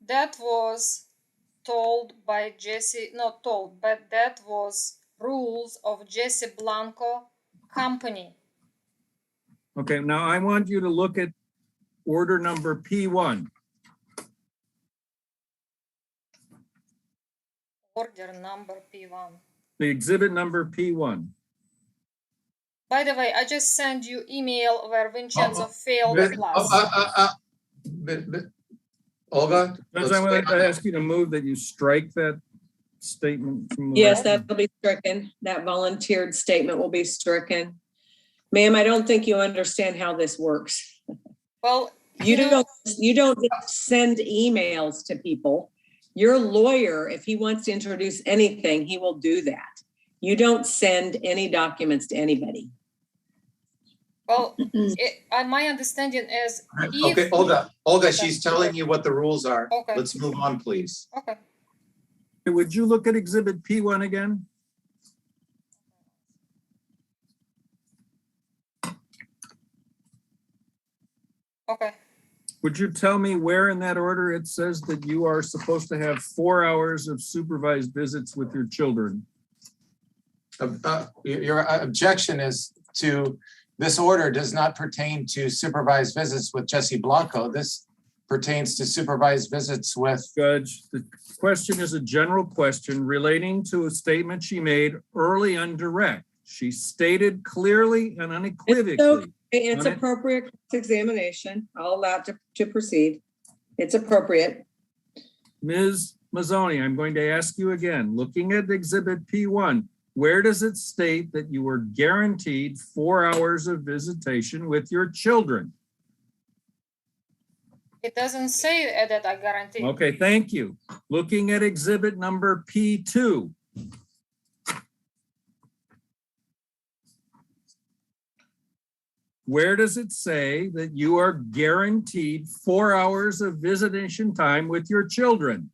That was told by Jesse, not told, but that was rules of Jesse Blanco company. Okay, now I want you to look at order number P1. Order number P1. The exhibit number P1. By the way, I just sent you email where Vincenzo failed But- class. but- Olga? Judge, let's I wait want on to that. ask you to move that you strike that statement from the Yes, record. that'll be stricken. That volunteered statement will be stricken. Ma'am, I don't think you understand how this works. Well, You know, don't send emails to people. Your lawyer, if he wants to introduce anything, he will do that. You don't send any documents to anybody. well, my understanding is Okay, if, Olga, she's telling you what the rules are. Okay. Let's move on, please. okay, Would you look at exhibit P1 again? okay. Would you tell me where in that order it says that you are supposed to have 4 hours of supervised visits with your children? Your objection is to, this order does not pertain to supervised visits with Jesse Blanco. This pertains to supervised visits with, Judge, the question is a general question relating to a statement she made early on direct. She stated clearly and unequivocally. It's On it? appropriate examination. I'll allow it to proceed. It's appropriate. Ms. Mazzoni, I'm going to ask you again, looking at exhibit P1, where does it state that you were guaranteed 4 hours of visitation with your children? It doesn't say that I guarantee. Okay, thank you. Looking at exhibit number P2. where does it say that you are guaranteed 4 hours of visitation time with your children?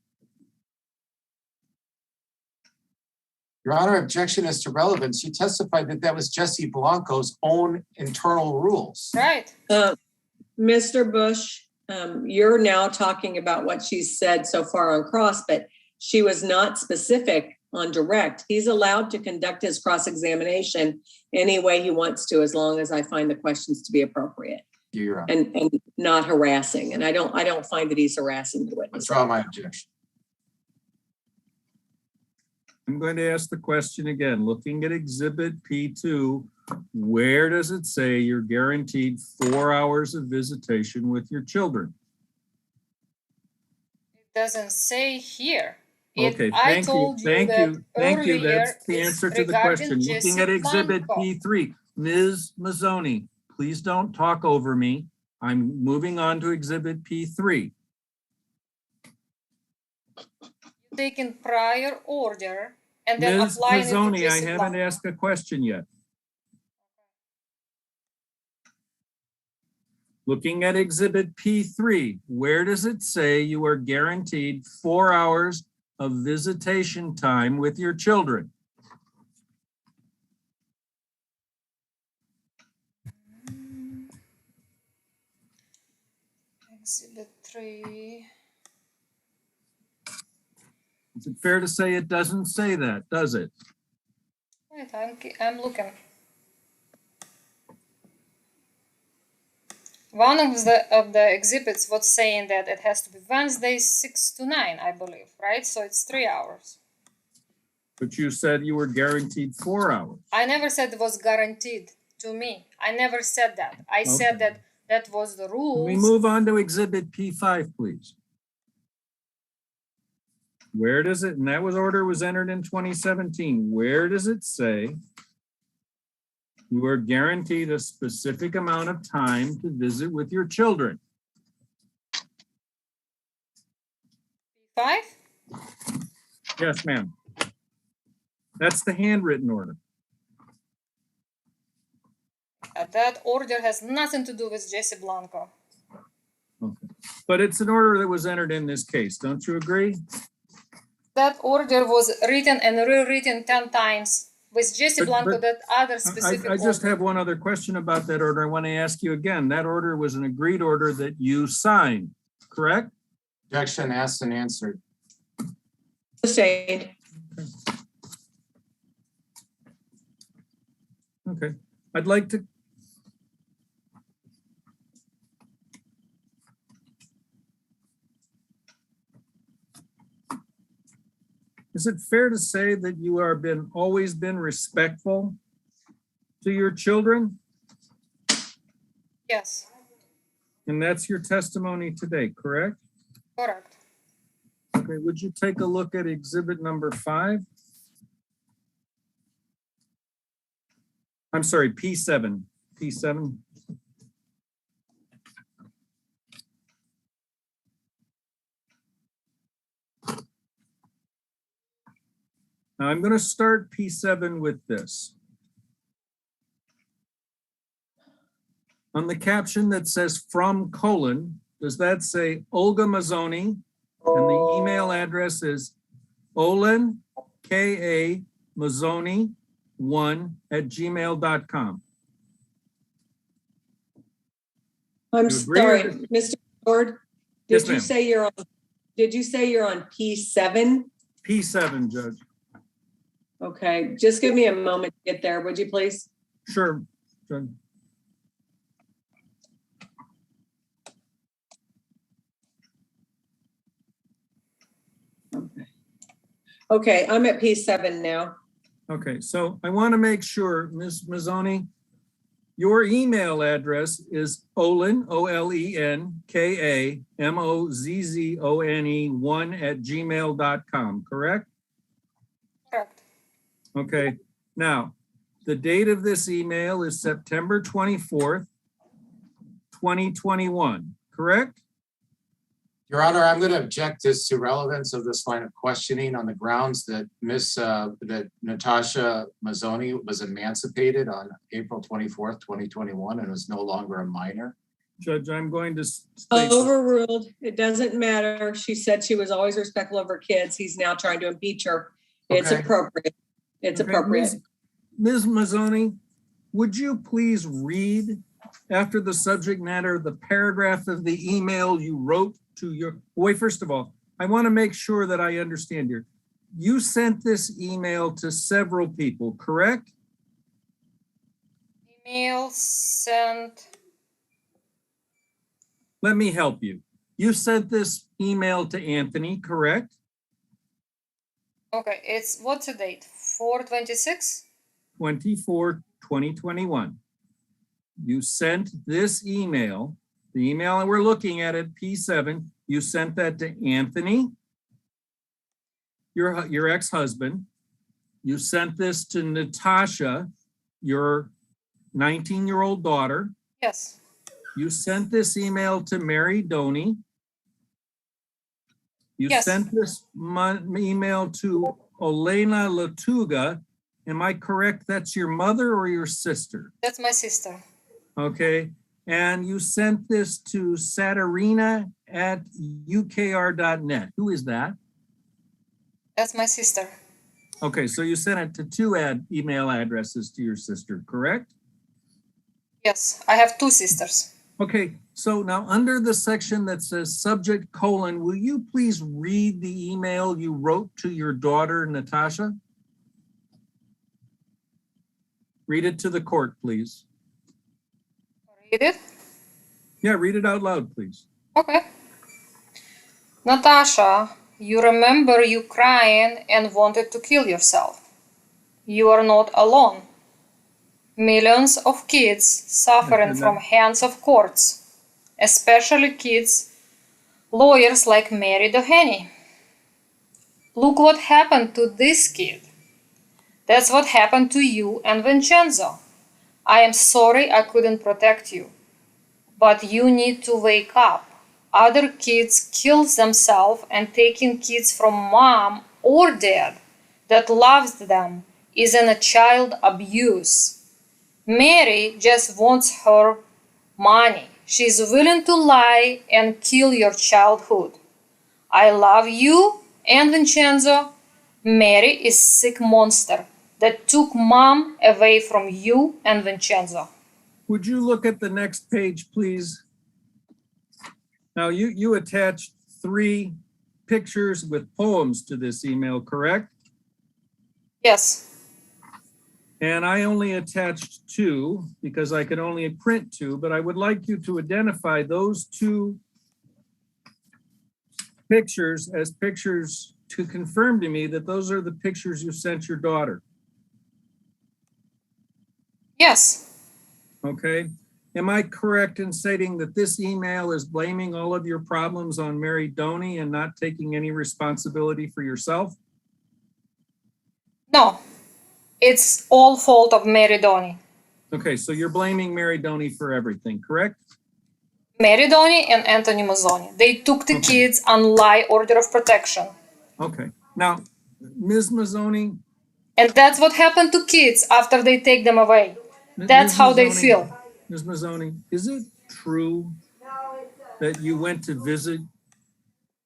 Your Honor, objection is to relevance. She testified that that was Jesse Blanco's own internal rules. Right. Mr. Bush, you're now talking about what she's said so far on cross, but she was not specific on direct. He's allowed to conduct his cross-examination any way he wants to, as long as I find the questions to be appropriate Your Honor, and not harassing. And I don't find that he's harassing the witness. withdraw my objection. I'm going to ask the question again. Looking at Exhibit P2, where does it say you're guaranteed 4 hours of visitation with your children? It doesn't say here. Okay, I thank you, told you thank that you, thank you. earlier That's the it's answer to the regarding question. Looking Jesse at Exhibit Blanco. P3, Ms. Mazzoni, please don't talk over me. I'm moving on to Exhibit P3. Taking prior order and then Ms. applying it to Mazzoni, I Jesse haven't Blanco. asked a question yet. Looking at Exhibit P3, where does it say you are guaranteed 4 hours of visitation time with your children? Exhibit 3. Is it fair to say it doesn't say that, does it? Wait, I'm looking. One of the exhibits was saying that it has to be Wednesday 6 to 9, I believe, right? So it's 3 hours. But you said you were guaranteed 4 hours. I never said it was guaranteed to me. I never said that. I said Okay. that was the rules. Can we move on to Exhibit P5, please? Where does it, and that order was entered in 2017. Where does it say you are guaranteed a specific amount of time to visit with your children? 5? Yes, ma'am. That's the handwritten order. That order has nothing to do with Jesse Blanco. Okay. But it's an order that was entered in this case. Don't you agree? That order was written and rewritten 10 times. With Jesse But- Blanco, but that other specific I just order. have one other question about that order. I want to ask you again. That order was an agreed order that you signed, correct? Objection asked and answered. Sustained. Okay. I'd like to. Is it fair to say that you are always been respectful to your children? Yes, And that's your testimony today, correct? correct. Okay, would you take a look at exhibit number 5? I'm sorry, P7. P7. Now I'm going to start P7 with this. On the caption that says from : does that say Olga Mazzoni? And the email address is Olin, K-A, Mazzoni 1@gmail.com. I'm You agree sorry, or- Mr. Ford, Yes, did you ma'am. say you're on P7? P7, Judge. Okay, just give me a moment to get there, would you please? Sure, Judge. Okay, I'm at P7 now. Okay, so I want to make sure, Ms. Mazzoni, your email address is Olin, O-L-E-N, K-A-M-O-Z-Z-O-N-E 1@gmail.com, correct? Correct. Okay, now, the date of this email is September 24th, 2021, correct? Your Honor, I'm going to object as to relevance of this line of questioning on the grounds that that Natasha Mazzoni was emancipated on April 24th, 2021, and was no longer a minor. Judge, I'm going to state, Overruled. It doesn't matter. She said she was always respectful of her kids. He's now trying to impeach her. It's Okay. appropriate. It's Okay, appropriate. Ms. Mazzoni, would you please read after the subject matter, the paragraph of the email you wrote to your, wait, first of all, I want to make sure that I understand here. You sent this email to several people, correct? Email sent. Let me help you. You sent this email to Anthony, correct? Okay, it's what's the date? 4/26? 24/2021. You sent this email, the email that we're looking at P7, you sent that to Anthony, your ex-husband. You sent this to Natasha, your 19-year-old daughter. Yes. You sent this email to Mary Doney. You Yes. sent this email to Olena Latuga. Am I correct? That's your mother or your sister? That's my sister. Okay. And you sent this to Satarina at ukr.net. Who is that? That's my sister. Okay, so you sent it to two email addresses to your sister, correct? Yes, I have two sisters. Okay, so now under the section that says subject : will you please read the email you wrote to your daughter, Natasha? Read it to the court, please. Read it? Yeah, read it out loud, please. Okay. Natasha, you remember you crying and wanted to kill yourself. You are not alone. Millions of kids suffering from hands of courts, especially kids, lawyers like Mary Doheny. Look what happened to this kid. That's what happened to you and Vincenzo. I am sorry I couldn't protect you, but you need to wake up. Other kids kill themselves, and taking kids from mom or dad that loves them isn't a child abuse. Mary just wants her money. She's willing to lie and kill your childhood. I love you and Vincenzo. Mary is a sick monster that took mom away from you and Vincenzo. Would you look at the next page, please? Now, you attached 3 pictures with poems to this email, correct? Yes. And I only attached 2 because I could only print 2, but I would like you to identify those 2 pictures as pictures to confirm to me that those are the pictures you sent your daughter. Yes. Okay. Am I correct in stating that this email is blaming all of your problems on Mary Doney and not taking any responsibility for yourself? No. It's all fault of Mary Doney. Okay, so you're blaming Mary Doney for everything, correct? Mary Doney and Anthony Mazzoni. They took the kids on lie order of protection. Okay. Now, Ms. Mazzoni. And that's what happened to kids after they take them away. That's Ms. how they Mazzoni, feel. Ms. Mazzoni, is it true that you went to visit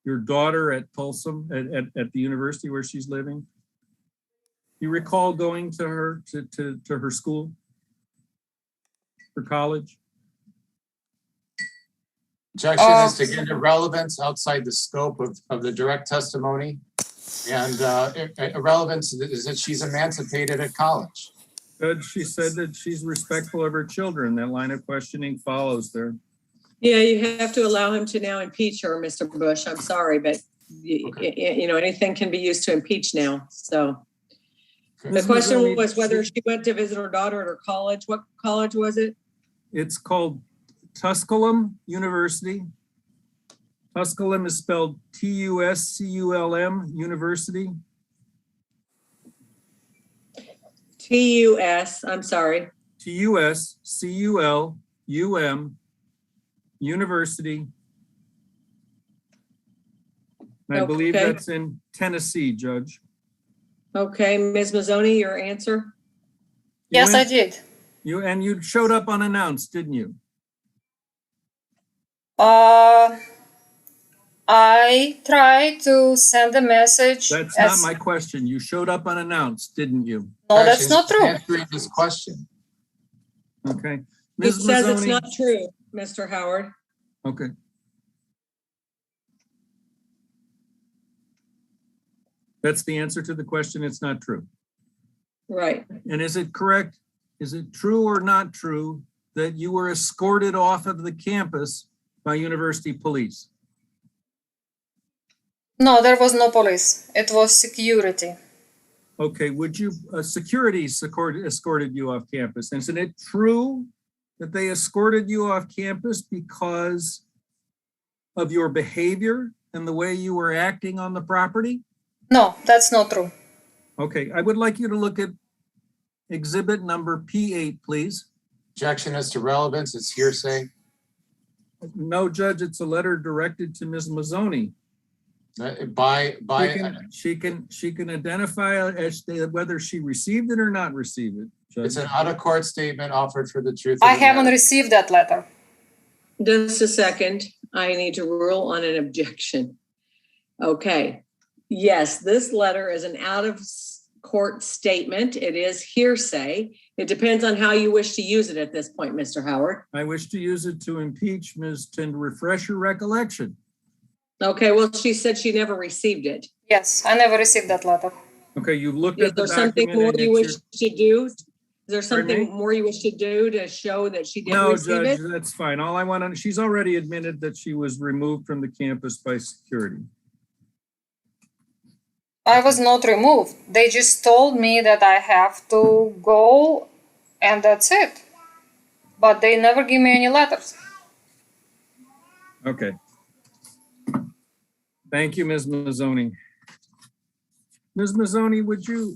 your daughter at Folsom, at the university where she's living? You recall going to her, to her school, for college? Objection is to get irrelevance outside the scope of the direct testimony. And irrelevance is that she's emancipated at college. Judge, she said that she's respectful of her children. That line of questioning follows there. Yeah, you have to allow him to now impeach her, Mr. Bush. I'm sorry, but you know, anything can be used to impeach now. So the Ms. question Mazzoni, was whether she went to visit her daughter at her college. What college was it? It's called Tusculum University. Tusculum is spelled Tusculm University. TUS, I'm sorry. Tusculum University. I believe Okay. that's in Tennessee, Judge. Okay, Ms. Mazzoni, your answer? You Yes, I went- did. You showed up unannounced, didn't you? I tried to send a message. That's not as- my question. You showed up unannounced, didn't you? No, that's not true. Answering this question. Okay. He Ms. says it's Mazzoni? not true, Mr. Howard. Okay. That's the answer to the question. It's not true. Right. And is it correct? Is it true or not true that you were escorted off of the campus by university police? No, there was no police. It was security. Okay, would you, security escorted you off campus? Isn't it true that they escorted you off campus because of your behavior and the way you were acting on the property? No, that's not true. Okay, I would like you to look at exhibit number P8, please. Objection as to relevance, it's hearsay. No, Judge, it's a letter directed to Ms. Mazzoni. She can identify as to whether she received it or not received it, It's Judge. an out-of-court statement offered for the truth. of I the haven't matter. received that letter. Just a second. I need to rule on an objection. Okay. Yes, this letter is an out-of-court statement. It is hearsay. It depends on how you wish to use it at this point, Mr. Howard. I wish to use it to impeach Ms. to refresh your recollection. Okay, well, she said she never received it. Yes, I never received that letter. Okay, you looked Is at the there something document. more and you it's wish to do? Is there Pardon me? something more you wish to do to show that she didn't No, receive Judge, it? that's fine. All I want to, she's already admitted that she was removed from the campus by security. I was not removed. They just told me that I have to go and that's it. But they never give me any letters. Okay. Thank you, Ms. Mazzoni. Ms. Mazzoni, would you?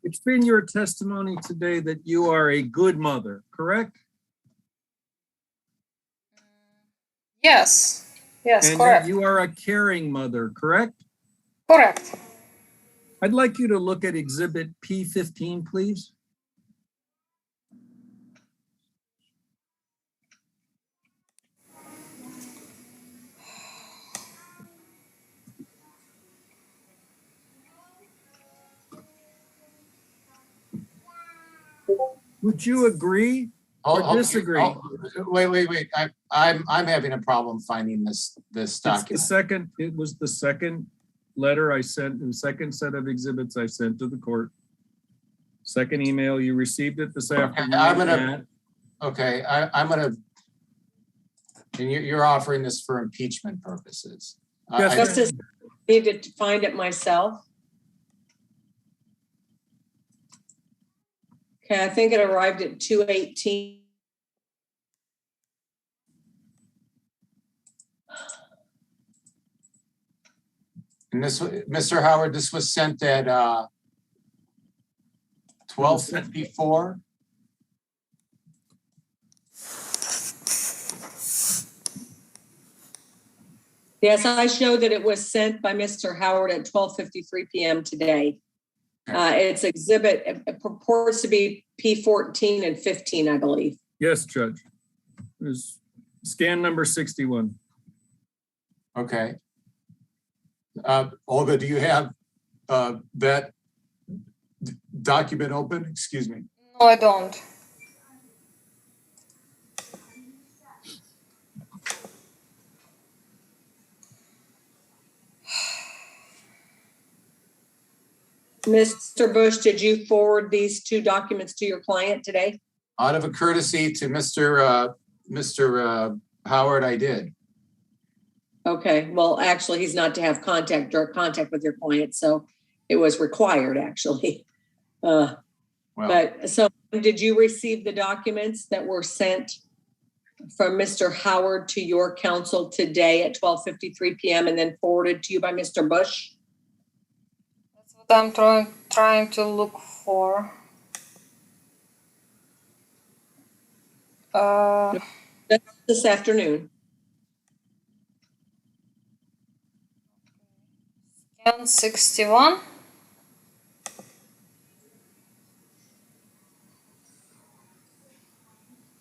It's been your testimony today that you are a good mother, correct? Yes, yes, And that correct. you are a caring mother, correct? Correct. I'd like you to look at exhibit P15, please. Would you agree? Or Oh, disagree? Wait. I'm having a problem finding this It's document. it was the second letter I sent, the second set of exhibits I sent to the court. Second email, you received it this afternoon. I'm gonna- Matt. Okay, I'm gonna, and you're offering this for impeachment purposes. Yes, Just as I need to find it myself. Okay, I think it arrived at 2:18. And this, Mr. Howard, this was sent at 12:54. Yes, I show that it was sent by Mr. Howard at 12:53 PM today. It's exhibit, it purports to be P14 and 15, I believe. Yes, Judge. It was scan number 61. Okay. Olga, do you have that document open? Excuse me. No, I don't. Mr. Bush, did you forward these two documents to your client today? Out of a courtesy to Mr. Howard, I did. Okay, well, actually, he's not to have direct contact with your client, so it was required, actually. Well, But so did you receive the documents that were sent from Mr. Howard to your counsel today at 12:53 PM and then forwarded to you by Mr. Bush? That's what I'm trying to look for. This afternoon. Scan 61.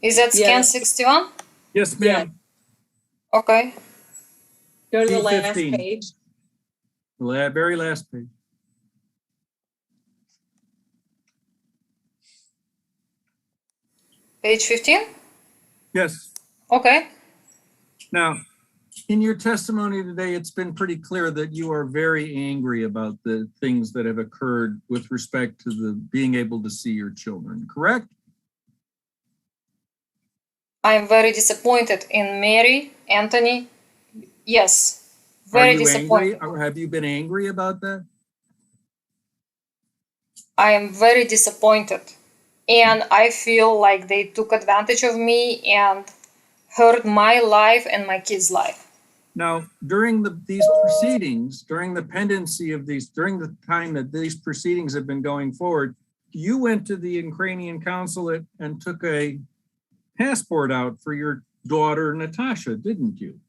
Is that scan Yes. 61? Yes, ma'am. Okay. Go to the last P15. page. Very last page. Page 15? Yes. Okay. Now, in your testimony today, it's been pretty clear that you are very angry about the things that have occurred with respect to the being able to see your children, correct? I am very disappointed in Mary, Anthony. Yes. Are Very you disappointed. angry? Or have you been angry about that? I am very disappointed. And I feel like they took advantage of me and hurt my life and my kids' life. Now, during these proceedings, during the pendency of these, during the time that these proceedings have been going forward, you went to the Ukrainian consulate and took a passport out for your daughter, Natasha, didn't you?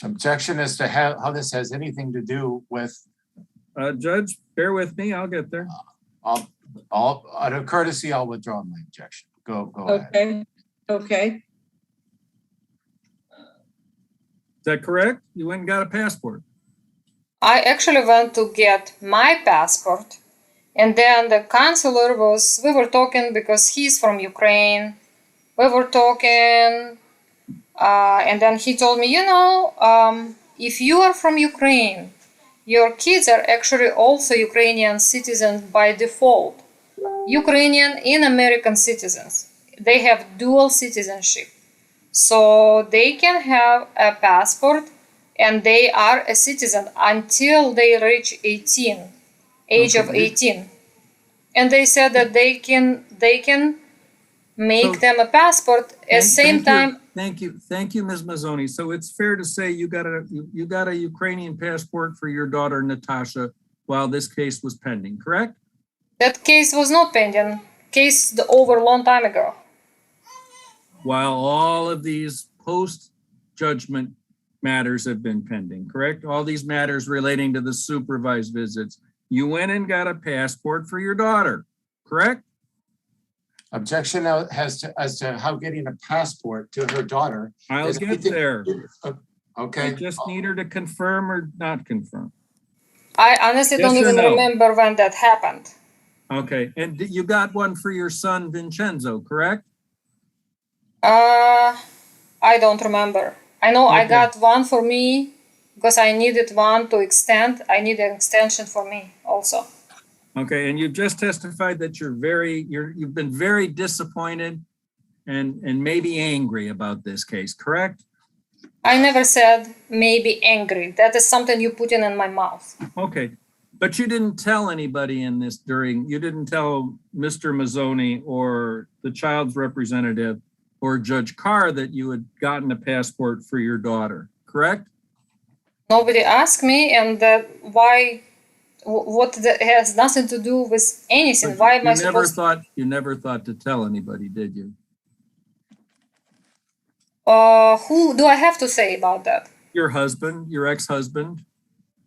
Objection as to how this has anything to do with, Judge, bear with me, I'll get there. out of courtesy, I'll withdraw my objection. Go ahead. Okay. Is that correct? You went and got a passport. I actually went to get my passport, and then the counselor we were talking because he's from Ukraine. We were talking, and then he told me, if you are from Ukraine, your kids are actually also Ukrainian citizens by default. Ukrainian and American citizens. They have dual citizenship. So they can have a passport and they are a citizen until they reach age of Okay. 18. And they said that they can make So- them a passport at the same time. Thank you, Ms. Mazzoni. So it's fair to say you got a Ukrainian passport for your daughter, Natasha, while this case was pending, correct? That case was not pending. Case over a long time ago. While all of these post-judgment matters have been pending, correct? All these matters relating to the supervised visits. You went and got a passport for your daughter, correct? Objection as to how getting a passport to her daughter. I'll is get anything- there. Okay. I just need her to confirm or not confirm. I honestly Yes don't or even no? remember when that happened. Okay, and you got one for your son Vincenzo, correct? I don't remember. I know I Okay. got one for me because I needed one to extend. I need an extension for me also. Okay, and you've just testified that you've been very disappointed and maybe angry about this case, correct? I never said maybe angry. That is something you put in my mouth. Okay, but you didn't tell anybody in this you didn't tell Mr. Mazzoni or the child's representative or Judge Carr that you had gotten a passport for your daughter, correct? Nobody asked me, and why? What that has nothing to do with anything. Why am I supposed? You never thought to tell anybody, did you? Who do I have to say about that? Your husband, your ex-husband?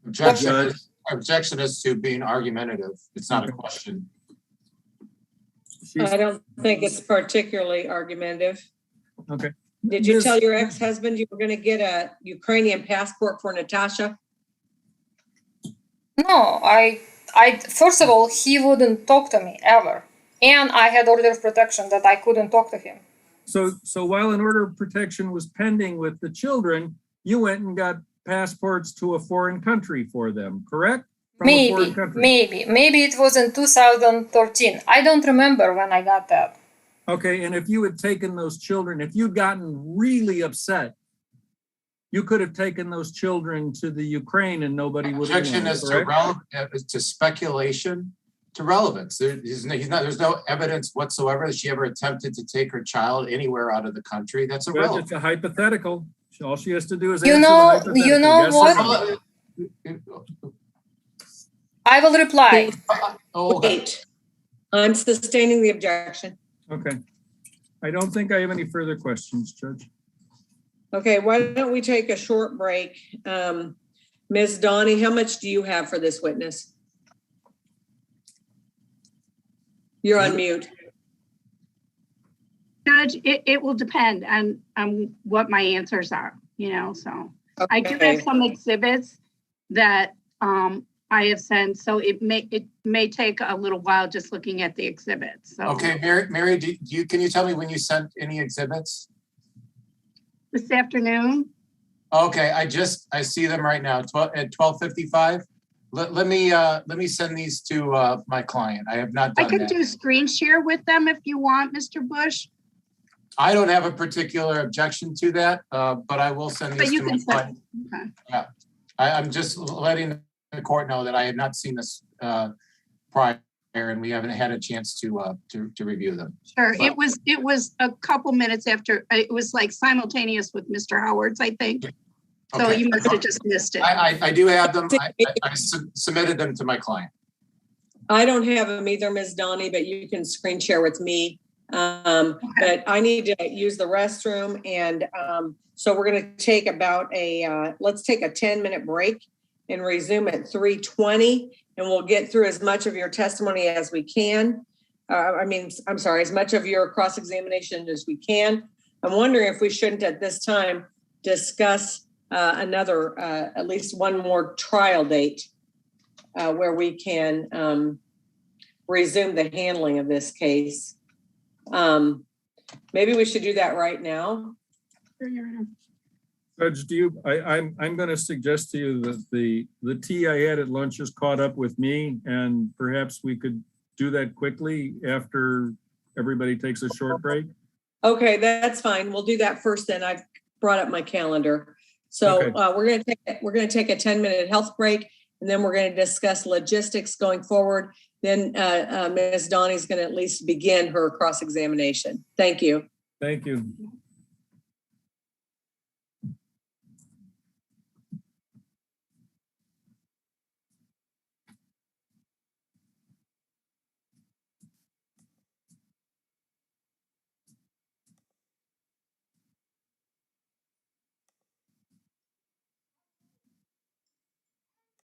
Objection is to being argumentative. It's not a question. I don't think it's particularly argumentative. Okay. Did you Ms. tell your ex-husband you were going to get a Ukrainian passport for Natasha? No, I first of all, he wouldn't talk to me ever, and I had order of protection that I couldn't talk to him. So while an order of protection was pending with the children, you went and got passports to a foreign country for them, correct? From a foreign country. Maybe it was in 2013. I don't remember when I got that. Okay, and if you had taken those children, if you'd gotten really upset, you could have taken those children to the Ukraine and nobody would have Objection known, is to correct? to speculation to relevance. There's no evidence whatsoever that she ever attempted to take her child anywhere out of the country. That's Judge, irrelevant. it's a hypothetical. All she has to do is You answer know- the hypothetical. you know Yes or what? no? I will reply. Oh, okay. Wait. I'm sustaining the objection. Okay. I don't think I have any further questions, Judge. Okay, why don't we take a short break? Ms. Donnie, how much do you have for this witness? You're on mute. Judge, it will depend on what my answers are, so. I do Okay. have some exhibits that I have sent, so it may take a little while just looking at the exhibits, so. Okay, Mary, can you tell me when you sent any exhibits? This afternoon, Okay, I see them right now, at 12:55. Let me send these to my client. I have not I done could that. do screen share with them if you want, Mr. Bush. I don't have a particular objection to that, but I will send But these you to my can client. send, okay. I'm just letting the court know that I had not seen this prior, and we haven't had a chance to review them. Sure, it was a couple minutes after, it was like simultaneous with Mr. Howard's, I think. So Okay. you must have just missed it. I do have them. I submitted them to my client. I don't have them either, Ms. Donnie, but you can screen share with me. But I need to use the restroom, and so we're going to take let's take a 10-minute break and resume at 3:20, and we'll get through as much of your testimony as we can. As much of your cross-examination as we can. I'm wondering if we shouldn't at this time discuss another, at least one more trial date where we can resume the handling of this case. Maybe we should do that right now. Judge, I'm going to suggest to you that the tea I had at lunch is caught up with me, and perhaps we could do that quickly after everybody takes a short break. Okay, that's fine. We'll do that first then. I've brought up my calendar. So Okay. we're gonna take a 10-minute health break, and then we're gonna discuss logistics going forward. Then Ms. Donnie's gonna at least begin her cross-examination. Thank you. Thank you.